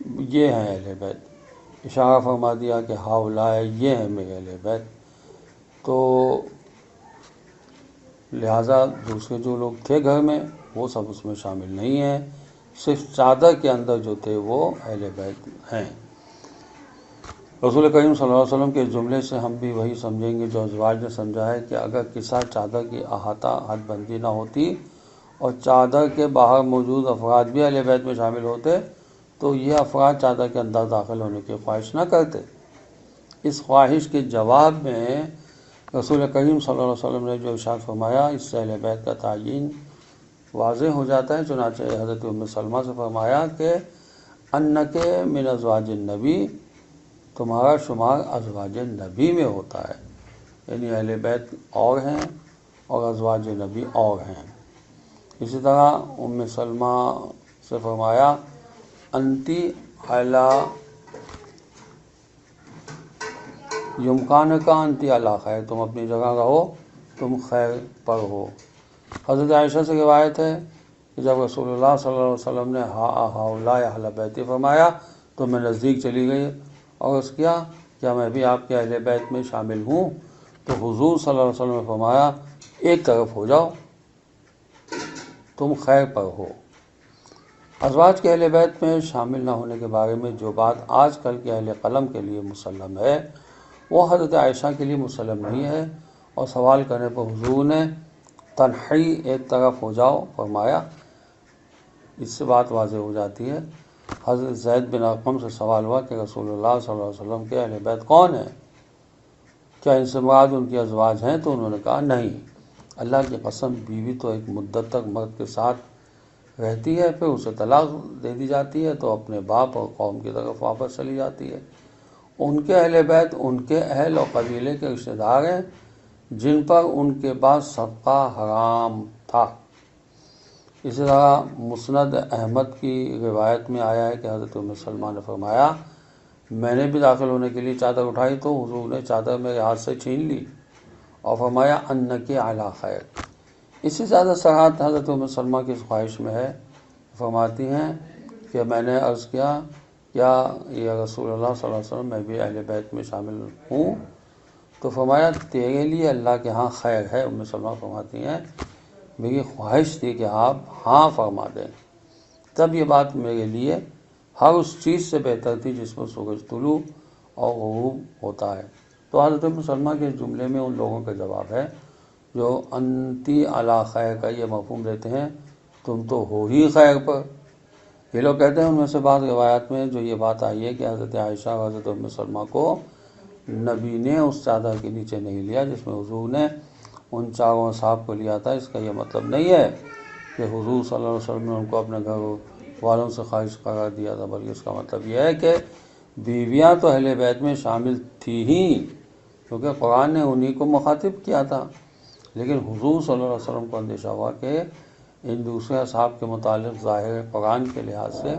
یہ ہیں اہل بیت، اشارہ فرما دیا کہ ہاؤلائے یہ ہیں میرے اہل بیت، تو لہٰذا دوسرے جو لوگ تھے گھر میں وہ سب اس میں شامل نہیں ہیں، صرف چادر کے اندر جو تھے وہ اہل بیت ہیں۔ رسول کریم صلی اللہ علیہ وسلم کے جملے سے ہم بھی وہی سمجھیں گے جو ازواج نے سمجھا ہے کہ اگر قصہ چادر کی احاطہ حد بندی نہ ہوتی اور چادر کے باہر موجود افراد بھی اہل بیت میں شامل ہوتے تو یہ افراد چادر کے اندر داخل ہونے کی خواہش نہ کرتے۔ اس خواہش کے جواب میں رسول کریم صلی اللہ علیہ وسلم نے جو ارشاد فرمایا اس سے اہل بیت کا تعین واضح ہو جاتا ہے۔ چنانچہ حضرت ام سلمہ سے فرمایا کہ انکے من ازواج النبی، تمہارا شمار ازواج نبی میں ہوتا ہے، یعنی اہل بیت اور ہیں اور ازواج نبی اور ہیں۔ اسی طرح ام سلمہ سے فرمایا انتی علی یمکان کا انتی علی خیر، تم اپنی جگہ رہو، تم خیر پر ہو۔ حضرت عائشہ سے روایت ہے کہ جب رسول اللہ صلی اللہ علیہ وسلم نے ہؤلاء اہل بیت فرمایا تو میں نزدیک چلی گئی اور عرض کیا کیا میں بھی آپ کے اہل بیت میں شامل ہوں؟ تو حضور صلی اللہ علیہ وسلم نے فرمایا ایک طرف ہو جاؤ، تم خیر پر ہو۔ ازواج کے اہل بیت میں شامل نہ ہونے کے بارے میں جو بات آج کل کے اہل قلم کے لیے مسلم ہے وہ حضرت عائشہ کے لیے مسلم نہیں ہے، اور سوال کرنے پر حضور نے تنہائی ایک طرف ہو جاؤ فرمایا۔ اس سے بات واضح ہو جاتی ہے۔ حضرت زید بن ارقم سے سوال ہوا کہ رسول اللہ صلی اللہ علیہ وسلم کے اہل بیت کون ہیں؟ کیا ان سے مراد ان کی ازواج ہیں؟ تو انہوں نے کہا نہیں، اللہ کی قسم بیوی تو ایک مدت تک مرد کے ساتھ رہتی ہے، پھر اسے طلاق دے دی جاتی ہے تو اپنے باپ اور قوم کی طرف واپس چلی جاتی ہے۔ ان کے اہل بیت ان کے اہل اور قبیلے کے رشتہ دار ہیں جن پر ان کے بعد صدقہ حرام تھا۔ اسی طرح مسند احمد کی روایت میں آیا ہے کہ حضرت ام سلمہ نے فرمایا میں نے بھی داخل ہونے کے لیے چادر اٹھائی تو حضور نے چادر میرے ہاتھ سے چھین لی اور فرمایا انکی علی خیر۔ اس سے زیادہ صراحت حضرت ام سلمہ کی اس خواہش میں ہے، فرماتی ہیں کہ میں نے عرض کیا کیا یا رسول اللہ صلی اللہ علیہ وسلم میں بھی اہل بیت میں شامل ہوں؟ تو فرمایا تیرے لیے اللہ کے ہاں خیر ہے۔ ام سلمہ فرماتی ہیں میری خواہش تھی کہ آپ ہاں فرما دیں، تب یہ بات میرے لیے ہر اس چیز سے بہتر تھی جس میں سورج طلوع اور غروب ہوتا ہے۔ تو حضرت ام سلمہ کے جملے میں ان لوگوں کا جواب ہے جو انتی علی خیر کا یہ مفہوم دیتے ہیں تم تو ہو ہی خیر پر۔ یہ لوگ کہتے ہیں ان میں سے بعض روایات میں جو یہ بات آئی ہے کہ حضرت عائشہ اور حضرت ام سلمہ کو نبی نے اس چادر کے نیچے نہیں لیا جس میں حضور نے ان چاروں اصحاب کو لیا تھا۔ اس کا یہ مطلب نہیں ہے کہ حضور صلی اللہ علیہ وسلم نے ان کو اپنے گھر والوں سے خارج قرار دیا تھا، بلکہ اس کا مطلب یہ ہے کہ بیویاں تو اہل بیت میں شامل تھی ہی، کیونکہ قرآن نے انہی کو مخاطب کیا تھا، لیکن حضور صلی اللہ علیہ وسلم کو اندیشہ ہوا کہ ان دوسرے اصحاب کے متعلق ظاہر قرآن کے لحاظ سے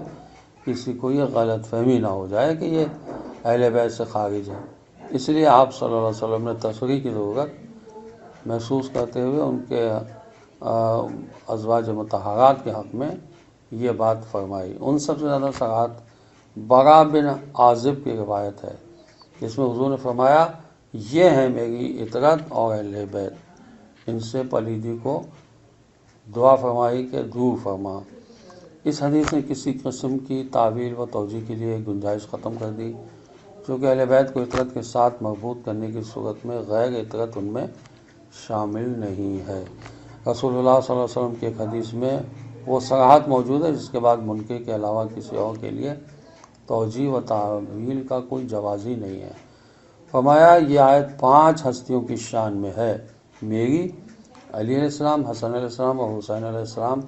کسی کو یہ غلط فہمی نہ ہو جائے کہ یہ اہل بیت سے خارج ہے، اس لیے آپ صلی اللہ علیہ وسلم نے تصریح کی ضرورت محسوس کرتے ہوئے ان کے ازواج مطہرات کے حق میں یہ بات فرمائی۔ ان سب سے زیادہ صراحت برا بن عازب کی روایت ہے جس میں حضور نے فرمایا یہ ہیں میری عطرت اور اہل بیت، ان سے پلیدی کو دعا فرمائی کہ دور فرما۔ اس حدیث نے کسی قسم کی تعویل و توجیہ کے لیے گنجائش ختم کر دی، چونکہ اہل بیت کو عطرت کے ساتھ مربوط کرنے کی صورت میں غیر عطرت ان میں شامل نہیں ہے۔ رسول اللہ صلی اللہ علیہ وسلم کی ایک حدیث میں وہ صراحت موجود ہے جس کے بعد منکر کے علاوہ کسی اور کے لیے توجیہ و تعویل کا کوئی جواز ہی نہیں ہے۔ فرمایا یہ آیت 5 ہستیوں کی شان میں ہے، میری، علی علیہ السلام، حسن علیہ السلام اور حسین علیہ السلام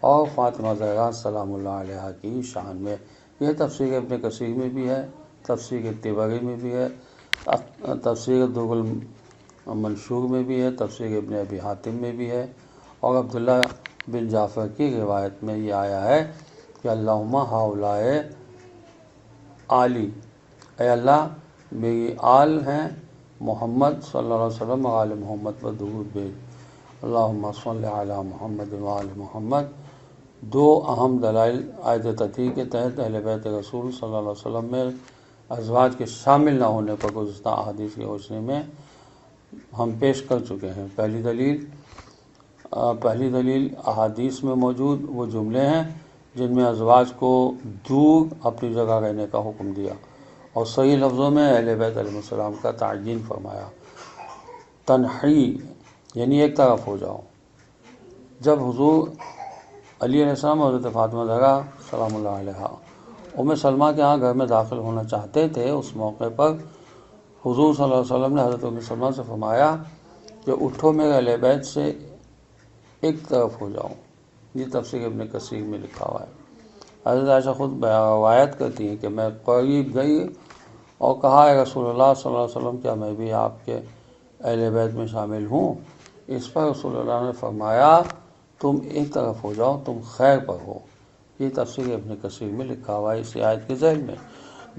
اور فاطمہ زہرا سلام اللہ علیہا کی شان میں۔ یہ تفسیر ابن کثیر میں بھی ہے، تفسیر طبری میں بھی ہے، تفسیر در المنشور میں بھی ہے، تفسیر ابن ابی حاتم میں بھی ہے، اور عبداللہ بن جعفر کی روایت میں یہ آیا ہے کہ اللہم ہؤلاء آلی، اے اللہ میری آل ہیں محمد صلی اللہ علیہ وسلم اور آل محمد پر درود بھیج۔ اللہم صلی علی محمد وآل محمد۔ دو اہم دلائل آیت تطہیر کے تحت اہل بیت رسول صلی اللہ علیہ وسلم میں ازواج کے شامل نہ ہونے پر گزشتہ احادیث کی روشنی میں ہم پیش کر چکے ہیں۔ پہلی دلیل احادیث میں موجود وہ جملے ہیں جن میں ازواج کو دور اپنی جگہ رہنے کا حکم دیا اور صحیح لفظوں میں اہل بیت علیہ السلام کا تعین فرمایا۔ تنحی یعنی ایک طرف ہو جاؤ۔ جب حضور علی علیہ السلام اور حضرت فاطمہ زہرا سلام اللہ علیہا ام سلمہ کے ہاں گھر میں داخل ہونا چاہتے تھے، اس موقع پر حضور صلی اللہ علیہ وسلم نے حضرت ام سلمہ سے فرمایا کہ اٹھو، میرے اہل بیت سے ایک طرف ہو جاؤ۔ یہ تفسیر ابن کثیر میں لکھا ہوا ہے۔ حضرت عائشہ خود روایت کرتی ہیں کہ میں قریب گئی اور کہا، اے رسول اللہ صلی اللہ علیہ وسلم، کیا میں بھی آپ کے اہل بیت میں شامل ہوں؟ اس پر رسول اللہ نے فرمایا، تم ایک طرف ہو جاؤ، تم خیر پر ہو۔ یہ تفسیر ابن کثیر میں لکھا ہوا ہے اسی آیت کے ذیل میں۔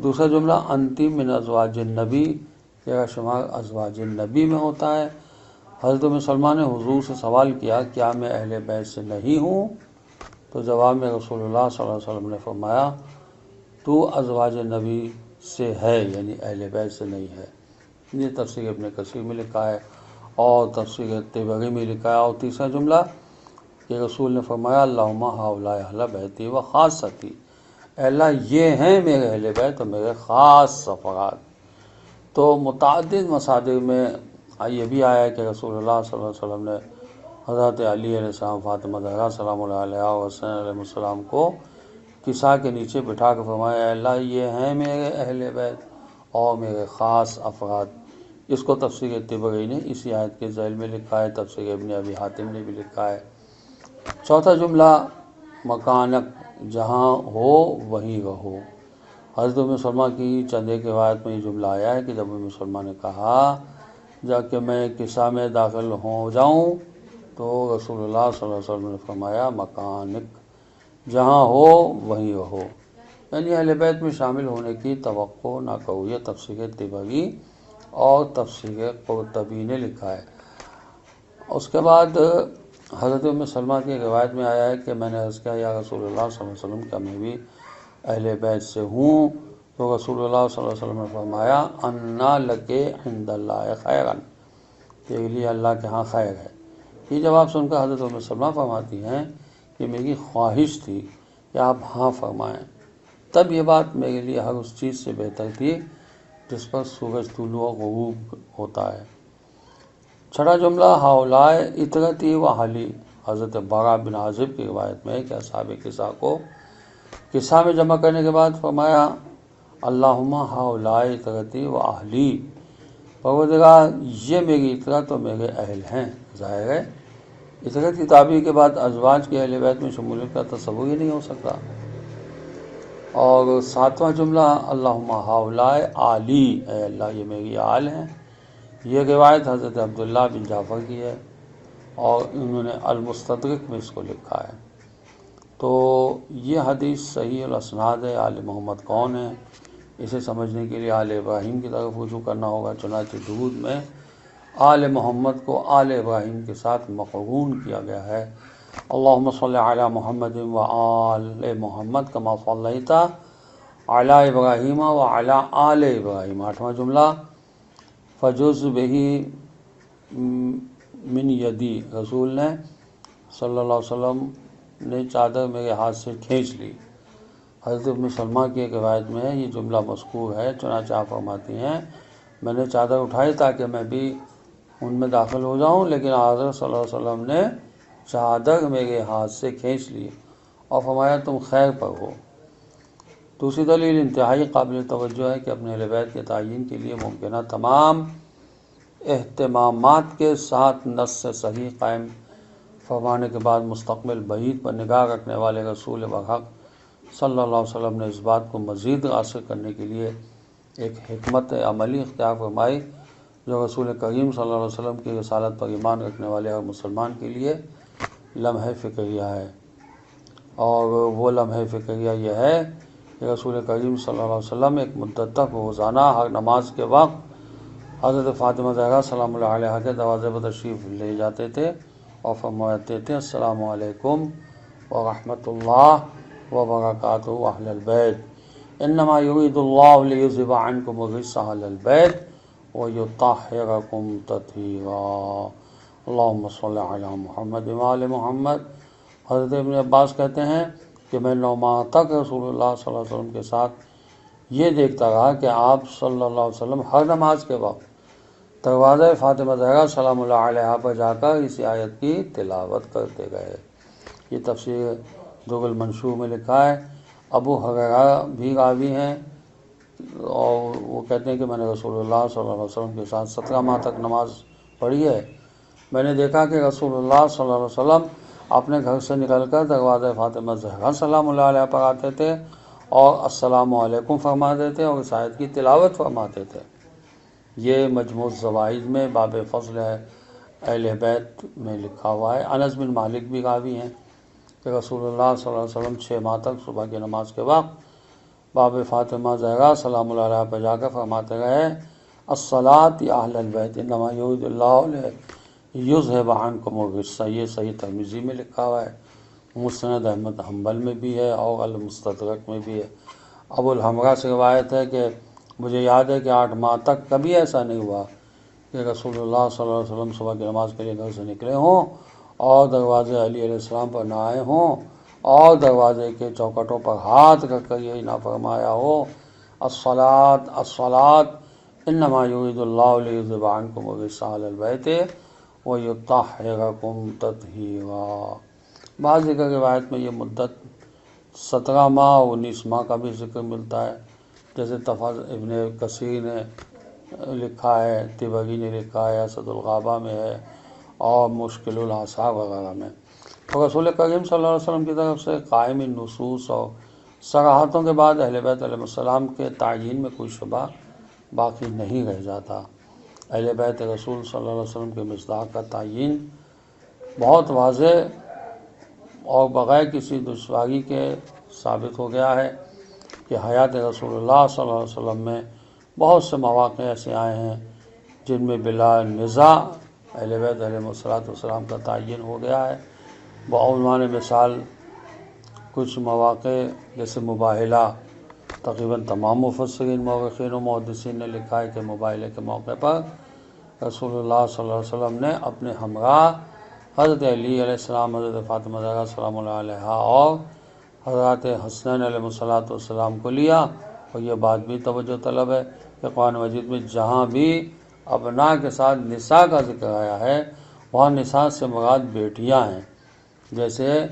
دوسرا جملہ انتی من ازواج النبی، تیرا شمار ازواج النبی میں ہوتا ہے۔ حضرت ام سلمہ نے حضور سے سوال کیا، کیا میں اہل بیت سے نہیں ہوں؟ تو جواب میں رسول اللہ صلی اللہ علیہ وسلم نے فرمایا، تو ازواج نبی سے ہے، یعنی اہل بیت سے نہیں ہے۔ یہ تفسیر ابن کثیر میں لکھا ہے اور تفسیر طبری میں لکھا ہے۔ اور تیسرا جملہ کہ رسول نے فرمایا، اللہم ہؤلاء اہل بیتی و خاصتی، اے اللہ یہ ہیں میرے اہل بیت اور میرے خاص افراد۔ تو متعدد مصادر میں یہ بھی آیا ہے کہ رسول اللہ صلی اللہ علیہ وسلم نے حضرت علی علیہ السلام، فاطمہ زہرا سلام اللہ علیہ اور حسین علیہ السلام کو کسا کے نیچے بٹھا کر فرمایا، اے اللہ یہ ہیں میرے اہل بیت اور میرے خاص افراد۔ اس کو تفسیر طبری نے اسی آیت کے ذیل میں لکھا ہے، تفسیر ابن ابی حاتم نے بھی لکھا ہے۔ چوتھا جملہ مکانک، جہاں ہو وہیں رہو۔ حضرت ام سلمہ کی چند ایک روایت میں یہ جملہ آیا ہے کہ جب ام سلمہ نے کہا جا کہ میں کسا میں داخل ہو جاؤں تو رسول اللہ صلی اللہ علیہ وسلم نے فرمایا، مکانک، جہاں ہو وہیں رہو، یعنی اہل بیت میں شامل ہونے کی توقع نہ کرو۔ یہ تفسیر طبری اور تفسیر قرطبی نے لکھا ہے۔ اس کے بعد حضرت ام سلمہ کی روایت میں آیا ہے کہ میں نے عرض کیا، یا رسول اللہ صلی اللہ علیہ وسلم، کیا میں بھی اہل بیت سے ہوں؟ تو رسول اللہ صلی اللہ علیہ وسلم نے فرمایا، انا لک عند اللہ خیرن، تیرے لیے اللہ کے ہاں خیر ہے۔ یہ جواب سن کر حضرت ام سلمہ فرماتی ہیں کہ میری خواہش تھی کہ آپ ہاں فرمائیں، تب یہ بات میرے لیے ہر اس چیز سے بہتر تھی جس پر سورج طلوع و غروب ہوتا ہے۔ چھٹا جملہ ہؤلاء اطرتی و اہلی، حضرت برا بن عازب کی روایت میں ہے کہ اصحاب کسا کو کسا میں جمع کرنے کے بعد فرمایا، اللہم ہؤلاء اطرتی و اہلی، پروردگار یہ میری اطرت اور میرے اہل ہیں۔ ظاہر ہے اطرت کی تعبیر کے بعد ازواج کے اہل بیت میں شمولیت کا تصور ہی نہیں ہو سکتا۔ اور ساتواں جملہ اللہم ہؤلاء آلی، اے اللہ یہ میری آل ہیں۔ یہ روایت حضرت عبداللہ بن جعفر کی ہے اور انہوں نے المستدرک میں اس کو لکھا ہے۔ تو یہ حدیث صحیح الاسناد ہے۔ آل محمد کون ہے، اسے سمجھنے کے لیے آل ابراہیم کی طرف رجوع کرنا ہوگا۔ چنانچہ درود میں آل محمد کو آل ابراہیم کے ساتھ مقرون کیا گیا ہے۔ اللہم صلی علی محمد و آل محمد کما صلیت علی ابراہیم و علی آل ابراہیم۔ آٹھواں جملہ فجز بہی من یدی، رسول نے صلی اللہ علیہ وسلم نے چادر میرے ہاتھ سے کھینچ لی۔ حضرت ام سلمہ کی ایک روایت میں یہ جملہ مذکور ہے، چنانچہ آپ فرماتی ہیں، میں نے چادر اٹھائی تاکہ میں بھی ان میں داخل ہو جاؤں، لیکن حضرت صلی اللہ علیہ وسلم نے چادر میرے ہاتھ سے کھینچ لی اور فرمایا، تم خیر پر ہو۔ دوسری دلیل انتہائی قابل توجہ ہے کہ اپنے اہل بیت کے تعین کے لیے ممکنہ تمام اہتمامات کے ساتھ نص سے صحیح قائم فرمانے کے بعد مستقبل بعید پر نگاہ رکھنے والے رسول برحق صلی اللہ علیہ وسلم نے اس بات کو مزید راسخ کرنے کے لیے ایک حکمت عملی اختیار فرمائی جو رسول کریم صلی اللہ علیہ وسلم کی رسالت پر ایمان رکھنے والے ہر مسلمان کے لیے لمحہ فکریہ ہے۔ اور وہ لمحہ فکریہ یہ ہے کہ رسول کریم صلی اللہ علیہ وسلم ایک مدت تک روزانہ ہر نماز کے وقت حضرت فاطمہ زہرا سلام اللہ علیہا کے دروازے پر تشریف لے جاتے تھے اور فرماتے تھے السلام علیکم ورحمۃ اللہ وبرکاتہ اہل البیت انما یرید اللہ لیذہب عنکم الرجس اہل البیت ویطہرکم تطہیرا اللہم صلی علی محمد وآل محمد۔ حضرت ابن عباس کہتے ہیں کہ میں 9 ماہ تک رسول اللہ صلی اللہ علیہ وسلم کے ساتھ یہ دیکھتا رہا کہ آپ صلی اللہ علیہ وسلم ہر نماز کے وقت دروازہ فاطمہ زہرا سلام اللہ علیہا پر جا کر اسی آیت کی تلاوت کرتے گئے۔ یہ تفسیر در المنشور میں لکھا ہے۔ ابو ہریرہ بھی راوی ہیں اور وہ کہتے ہیں کہ میں نے رسول اللہ صلی اللہ علیہ وسلم کے ساتھ 17 ماہ تک نماز پڑھی ہے۔ میں نے دیکھا کہ رسول اللہ صلی اللہ علیہ وسلم اپنے گھر سے نکل کر دروازہ فاطمہ زہرا سلام اللہ علیہ پر آتے تھے اور السلام علیکم فرماتے تھے اور اس آیت کی تلاوت فرماتے تھے۔ یہ مجموع الزوائد میں باب فضل اہل بیت میں لکھا ہوا ہے۔ انس بن مالک بھی راوی ہیں کہ رسول اللہ صلی اللہ علیہ وسلم 6 ماہ تک صبح کی نماز کے وقت باب فاطمہ زہرا سلام اللہ علیہ پر جا کر فرماتے رہے الصلاۃ یا اہل البیت انما یرید اللہ لیذہب عنکم الرجس۔ یہ صحیح ترمذی میں لکھا ہوا ہے، مسند احمد حنبل میں بھی ہے اور المستدرک میں بھی ہے۔ ابو الحمرا سے روایت ہے کہ مجھے یاد ہے کہ 8 ماہ تک کبھی ایسا نہیں ہوا کہ رسول اللہ صلی اللہ علیہ وسلم صبح کی نماز کے لیے گھر سے نکلے ہوں اور دروازے علی علیہ السلام پر نہ آئے ہوں اور دروازے کے چوکٹوں پر ہاتھ رکھ کر یہی نہ فرمایا ہو الصلاۃ الصلاۃ انما یرید اللہ لیذہب عنکم الرجس اہل البیت ویطہرکم تطہیرا۔ بعض ذکر روایت میں یہ مدت 17 ماہ اور 19 ماہ کا بھی ذکر ملتا ہے، جیسے ابن کثیر نے لکھا ہے، طبری نے لکھا ہے، اسد الغابہ میں ہے اور مشکل الآثار وغیرہ میں۔ تو رسول کریم صلی اللہ علیہ وسلم کی طرف سے قائم نصوص اور صراحتوں کے بعد اہل بیت علیہ السلام کے تعیین میں کوئی شبہ باقی نہیں رہ جاتا۔ اہل بیت رسول صلی اللہ علیہ وسلم کے مصداق کا تعیین بہت واضح اور بغیر کسی دشواری کے ثابت ہو گیا ہے کہ حیات رسول اللہ صلی اللہ علیہ وسلم میں بہت سے مواقع ایسے آئے ہیں جن میں بلا نزاع اہل بیت علیہ السلام کا تعین ہو گیا ہے۔ بعنوان مثال کچھ مواقع جیسے مباہلہ، تقریباً تمام مفسرین مورخین و محدثین نے لکھا ہے کہ مباہلے کے موقع پر رسول اللہ صلی اللہ علیہ وسلم نے اپنے ہمراہ حضرت علی علیہ السلام، حضرت فاطمہ زہرا سلام اللہ علیہا اور حضرت حسنین علیہ السلام کو لیا۔ اور یہ بات بھی توجہ طلب ہے کہ قرآن مجید میں جہاں بھی ابناء کے ساتھ نساء کا ذکر آیا ہے وہاں نساء سے مراد بیٹیاں ہیں، جیسے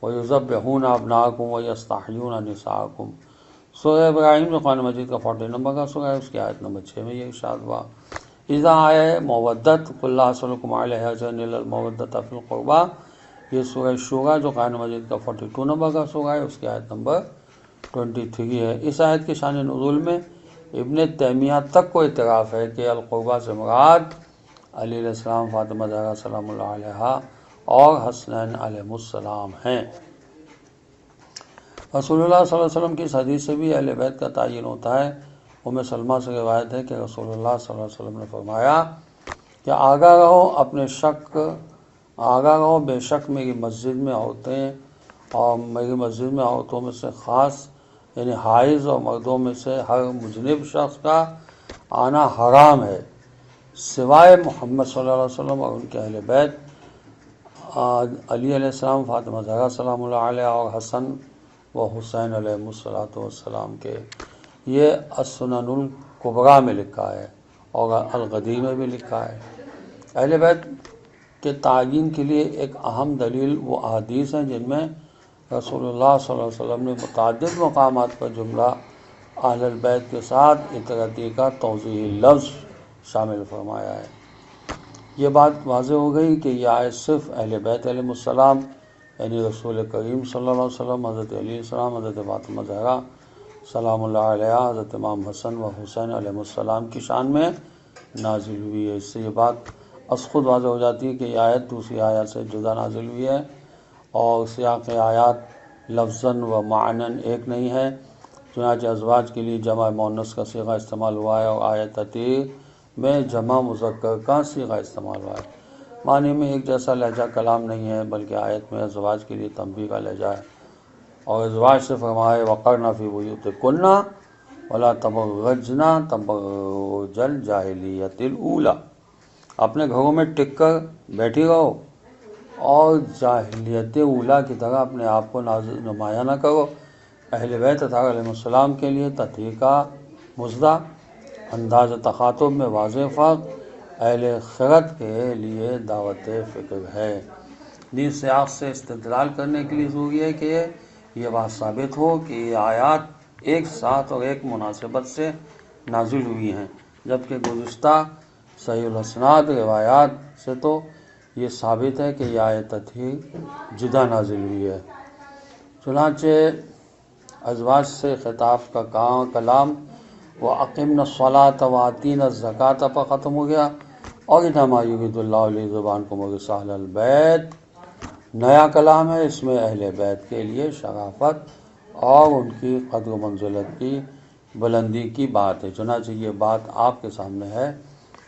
وَيُذَبِّحُونَ أَبْنَاءَكُمْ وَيَسْتَحْيُونَ نِسَاءَكُمْ۔ سورہ ابراہیم جو قرآن مجید کا 40 نمبر کا سورہ ہے، اس کی آیت نمبر 6 میں یہ ارشاد ہوا اذا آئے مودت قل لا اسألکم علیہ اجرا الا المودۃ فی القربیٰ۔ یہ سورہ شورى جو قرآن مجید کا 42 نمبر کا سورہ ہے، اس کی آیت نمبر 23 ہے۔ اس آیت کے شان نزول میں ابن تیمیہ تک کو اعتراف ہے کہ القربیٰ سے مراد علی علیہ السلام، فاطمہ زہرا سلام اللہ علیہا اور حسنین علیہ السلام ہیں۔ رسول اللہ صلی اللہ علیہ وسلم کی اس حدیث سے بھی اہل بیت کا تعین ہوتا ہے۔ ام سلمہ سے روایت ہے کہ رسول اللہ صلی اللہ علیہ وسلم نے فرمایا کہ آگاہ رہو بے شک میری مسجد میں عورتیں اور میری مسجد میں عورتوں میں سے خاص یعنی حائض اور مردوں میں سے ہر مجنب شخص کا آنا حرام ہے سوائے محمد صلی اللہ علیہ وسلم اور ان کے اہل بیت علی علیہ السلام، فاطمہ زہرا سلام اللہ علیہ اور حسن و حسین علیہ السلام کے۔ یہ السنن الکبریٰ میں لکھا ہے اور الغدیر میں بھی لکھا ہے۔ اہل بیت کے تعین کے لیے ایک اہم دلیل وہ احادیث ہیں جن میں رسول اللہ صلی اللہ علیہ وسلم نے متعدد مقامات پر جملہ اہل البیت کے ساتھ اطراتی کا توضیحی لفظ شامل فرمایا ہے۔ یہ بات واضح ہو گئی کہ یہ آیت صرف اہل بیت علیہ السلام یعنی رسول کریم صلی اللہ علیہ وسلم، حضرت علی علیہ السلام، حضرت فاطمہ زہرا سلام اللہ علیہ، حضرت امام حسن و حسین علیہ السلام کی شان میں نازل ہوئی ہے۔ اس سے یہ بات از خود واضح ہو جاتی ہے کہ یہ آیت دوسری آیات سے جدا نازل ہوئی ہے اور سیاق آیات لفظاً و معناً ایک نہیں ہے۔ چنانچہ ازواج کے لیے جمع مؤنث کا صیغہ استعمال ہوا ہے اور آیت 33 میں جمع مذکر کا صیغہ استعمال ہوا ہے۔ معنی میں ایک جیسا لہجہ کلام نہیں ہے، بلکہ آیت میں ازواج کے لیے تنبیہ کا لہجہ ہے، اور ازواج سے فرمائے وقرن فی بیوتکن ولا تبرجن تبرج الجاہلیت الاولی، اپنے گھروں میں ٹک کر بیٹھی رہو اور جاہلیت اولیٰ کی طرح اپنے آپ کو نمایاں نہ کرو۔ اہل بیت اطہار علیہ السلام کے لیے تطہیر کا مژدہ، انداز تخاطب میں واضح فرق، اہل خرد کے لیے دعوت فکر ہے۔ نیز سیاق سے استدلال کرنے کے لیے ضروری ہے کہ یہ بات ثابت ہو کہ یہ آیات ایک ساتھ اور ایک مناسبت سے نازل ہوئی ہیں، جبکہ گزشتہ صحیح الاسناد روایات سے تو یہ ثابت ہے کہ یہ آیت تطہیر جدا نازل ہوئی ہے۔ چنانچہ ازواج سے خطاب کا کلام وَأَقِمْنَ الصَّلَاةَ وَآتِينَ الزَّكَاةَ پر ختم ہو گیا، اور اِنَّمَا يُرِيدُ اللَّهُ لِيُذْهِبَ عَنْكُمْ الرِّجْسَ أَهْلَ الْبَيْتِ نیا کلام ہے، اس میں اہل بیت کے لیے شرافت اور ان کی قدر و منزلت کی بلندی کی بات ہے۔ چنانچہ یہ بات آپ کے سامنے ہے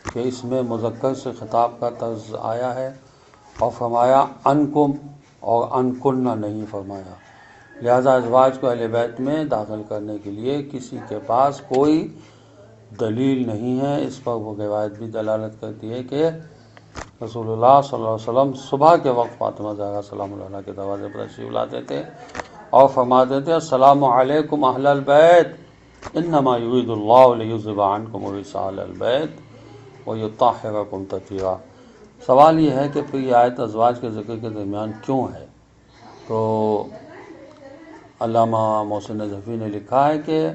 کہ اس میں مذکر سے خطاب کا طرز آیا ہے اور فرمایا انکم اور انکن نہیں فرمایا، لہذا ازواج کو اہل بیت میں داخل کرنے کے لیے کسی کے پاس کوئی دلیل نہیں ہے۔ اس پر وہ روایت بھی دلالت کرتی ہے کہ رسول اللہ صلی اللہ علیہ وسلم صبح کے وقت فاطمہ زہرا سلام اللہ علیہا کے دروازے پر تشریف لاتے تھے اور فرماتے تھے السلام علیکم اہل البیت انما یرید اللہ لیذھب عنکم الرجس اہل البیت ویطہرکم تطہیرا۔ سوال یہ ہے کہ پھر یہ آیت ازواج کے ذکر کے درمیان کیوں ہے؟ تو علامہ محسن نجفی نے لکھا ہے کہ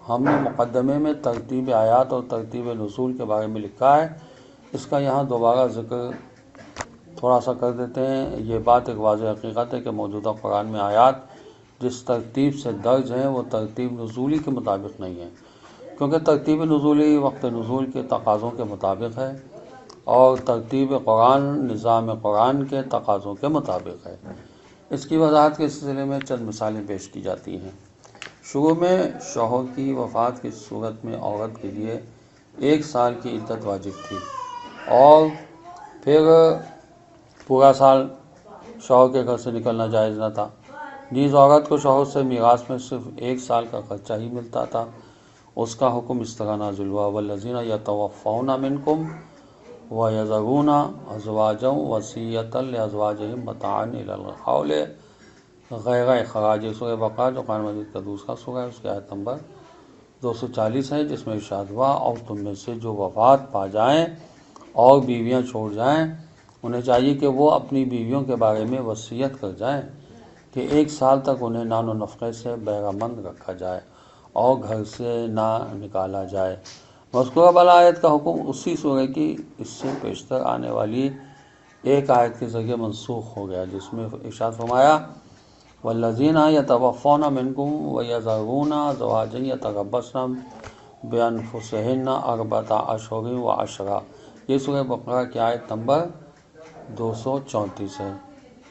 ہم نے مقدمے میں ترتیب آیات اور ترتیب نزول کے بارے میں لکھا ہے، اس کا یہاں دوبارہ ذکر تھوڑا سا کر دیتے ہیں۔ یہ بات ایک واضح حقیقت ہے کہ موجودہ قرآن میں آیات جس ترتیب سے درج ہیں وہ ترتیب نزولی کے مطابق نہیں ہے، کیونکہ ترتیب نزولی وقت نزول کے تقاضوں کے مطابق ہے اور ترتیب قرآن نظام قرآن کے تقاضوں کے مطابق ہے۔ اس کی وضاحت کے سلسلے میں چند مثالیں پیش کی جاتی ہیں۔ شروع میں شوہر کی وفات کی صورت میں عورت کے لیے 1 سال کی عدت واجب تھی، اور پھر پورا سال شوہر کے گھر سے نکلنا جائز نہ تھا۔ نیز عورت کو شوہر سے میراث میں صرف 1 سال کا خرچہ ہی ملتا تھا۔ اس کا حکم اس طرح نازل ہوا والذین یتوفون منکم وَيَذَرُونَ أَزْوَاجًا وَصِيَّةً لِأَزْوَاجِهِم مَّتَاعًا إِلَى الْحَوْلِ غیر اخراج۔ سورہ بقرہ جو قرآن مجید کا دوسرا سورہ ہے، اس کی آیت نمبر 240 ہے، جس میں ارشاد ہوا اور تم میں سے جو وفات پا جائیں اور بیویاں چھوڑ جائیں انہیں چاہیے کہ وہ اپنی بیویوں کے بارے میں وصیت کر جائیں کہ 1 سال تک انہیں نان و نفقے سے بہرہ مند رکھا جائے اور گھر سے نہ نکالا جائے۔ مذکورہ بالا آیت کا حکم اسی سورہ کی اس سے پیشتر آنے والی ایک آیت کے ذریعے منسوخ ہو گیا، جس میں ارشاد فرمایا والذین یتوفون منکم ویذرون ازواجا یتربصن بانفسہن 4 اشہر وعشرا۔ یہ سورہ بقرہ کی آیت نمبر 234 ہے،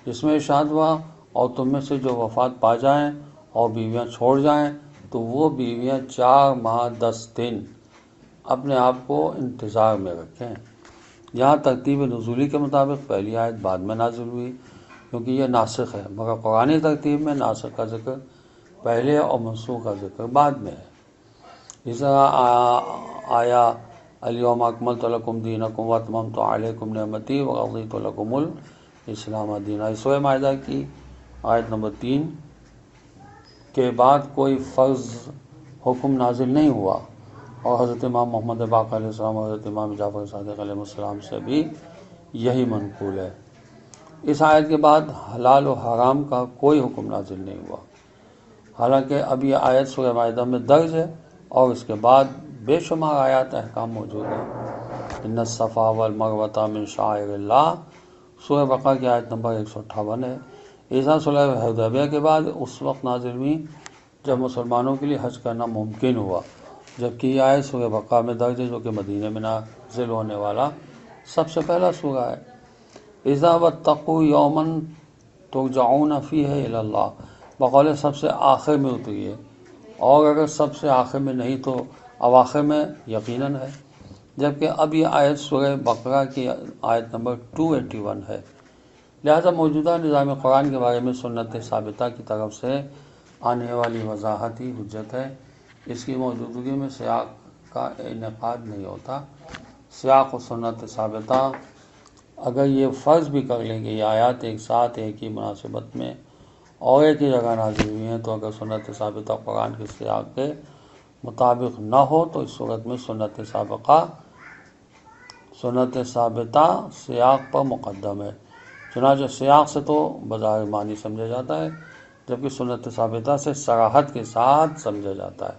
جس میں ارشاد ہوا اور تم میں سے جو وفات پا جائیں اور بیویاں چھوڑ جائیں تو وہ بیویاں 4 ماہ 10 دن اپنے آپ کو انتظار میں رکھیں۔ یہاں ترتیب نزولی کے مطابق پہلی آیت بعد میں نازل ہوئی کیونکہ یہ ناسخ ہے، مگر قرآنی ترتیب میں ناسخ کا ذکر پہلے اور منسوخ کا ذکر بعد میں ہے۔ اس طرح آیا الیوم اکملت لکم دینکم واتممت علیکم نعمتی ورضیت لکم الاسلام دینا۔ سورہ مائدہ کی آیت نمبر 3 کے بعد کوئی فرض حکم نازل نہیں ہوا، اور حضرت امام محمد باقر علیہ السلام اور حضرت امام جعفر صادق علیہ السلام سے بھی یہی منقول ہے۔ اس آیت کے بعد حلال و حرام کا کوئی حکم نازل نہیں ہوا، حالانکہ اب یہ آیت سورہ مائدہ میں درج ہے اور اس کے بعد بے شمار آیات احکام موجود ہیں۔ ان الصفا والمروۃ من شعائر اللہ، سورہ بقرہ کی آیت نمبر 158 ہے۔ ایسا صلح حدیبیہ کے بعد اس وقت نازل ہوئی جب مسلمانوں کے لیے حج کرنا ممکن ہوا، جبکہ یہ آیت سورہ بقرہ میں درج ہے جو کہ مدینہ میں نازل ہونے والا سب سے پہلا سورہ ہے۔ اذا واتقوا یوما ترجعون فیہ الی اللہ، بقول سب سے آخر میں اتری ہے، اور اگر سب سے آخر میں نہیں تو اواخر میں یقیناً ہے۔ جبکہ اب یہ آیت سورہ بقرہ کی آیت نمبر 281 ہے۔ لہذا موجودہ نظام قرآن کے بارے میں سنت ثابتہ کی طرف سے آنے والی وضاحت ہی حجت ہے۔ اس کی موجودگی میں سیاق کا انعقاد نہیں ہوتا۔ سیاق و سنت ثابتہ اگر یہ فرض بھی کر لیں کہ یہ آیات ایک ساتھ ایک ہی مناسبت میں اور ایک ہی جگہ نازل ہوئی ہیں، تو اگر سنت ثابتہ قرآن کے سیاق کے مطابق نہ ہو تو اس صورت میں سنت ثابتہ سیاق پر مقدم ہے۔ چنانچہ سیاق سے تو بظاہر معنی سمجھا جاتا ہے، جبکہ سنت ثابتہ سے صراحت کے ساتھ سمجھا جاتا ہے،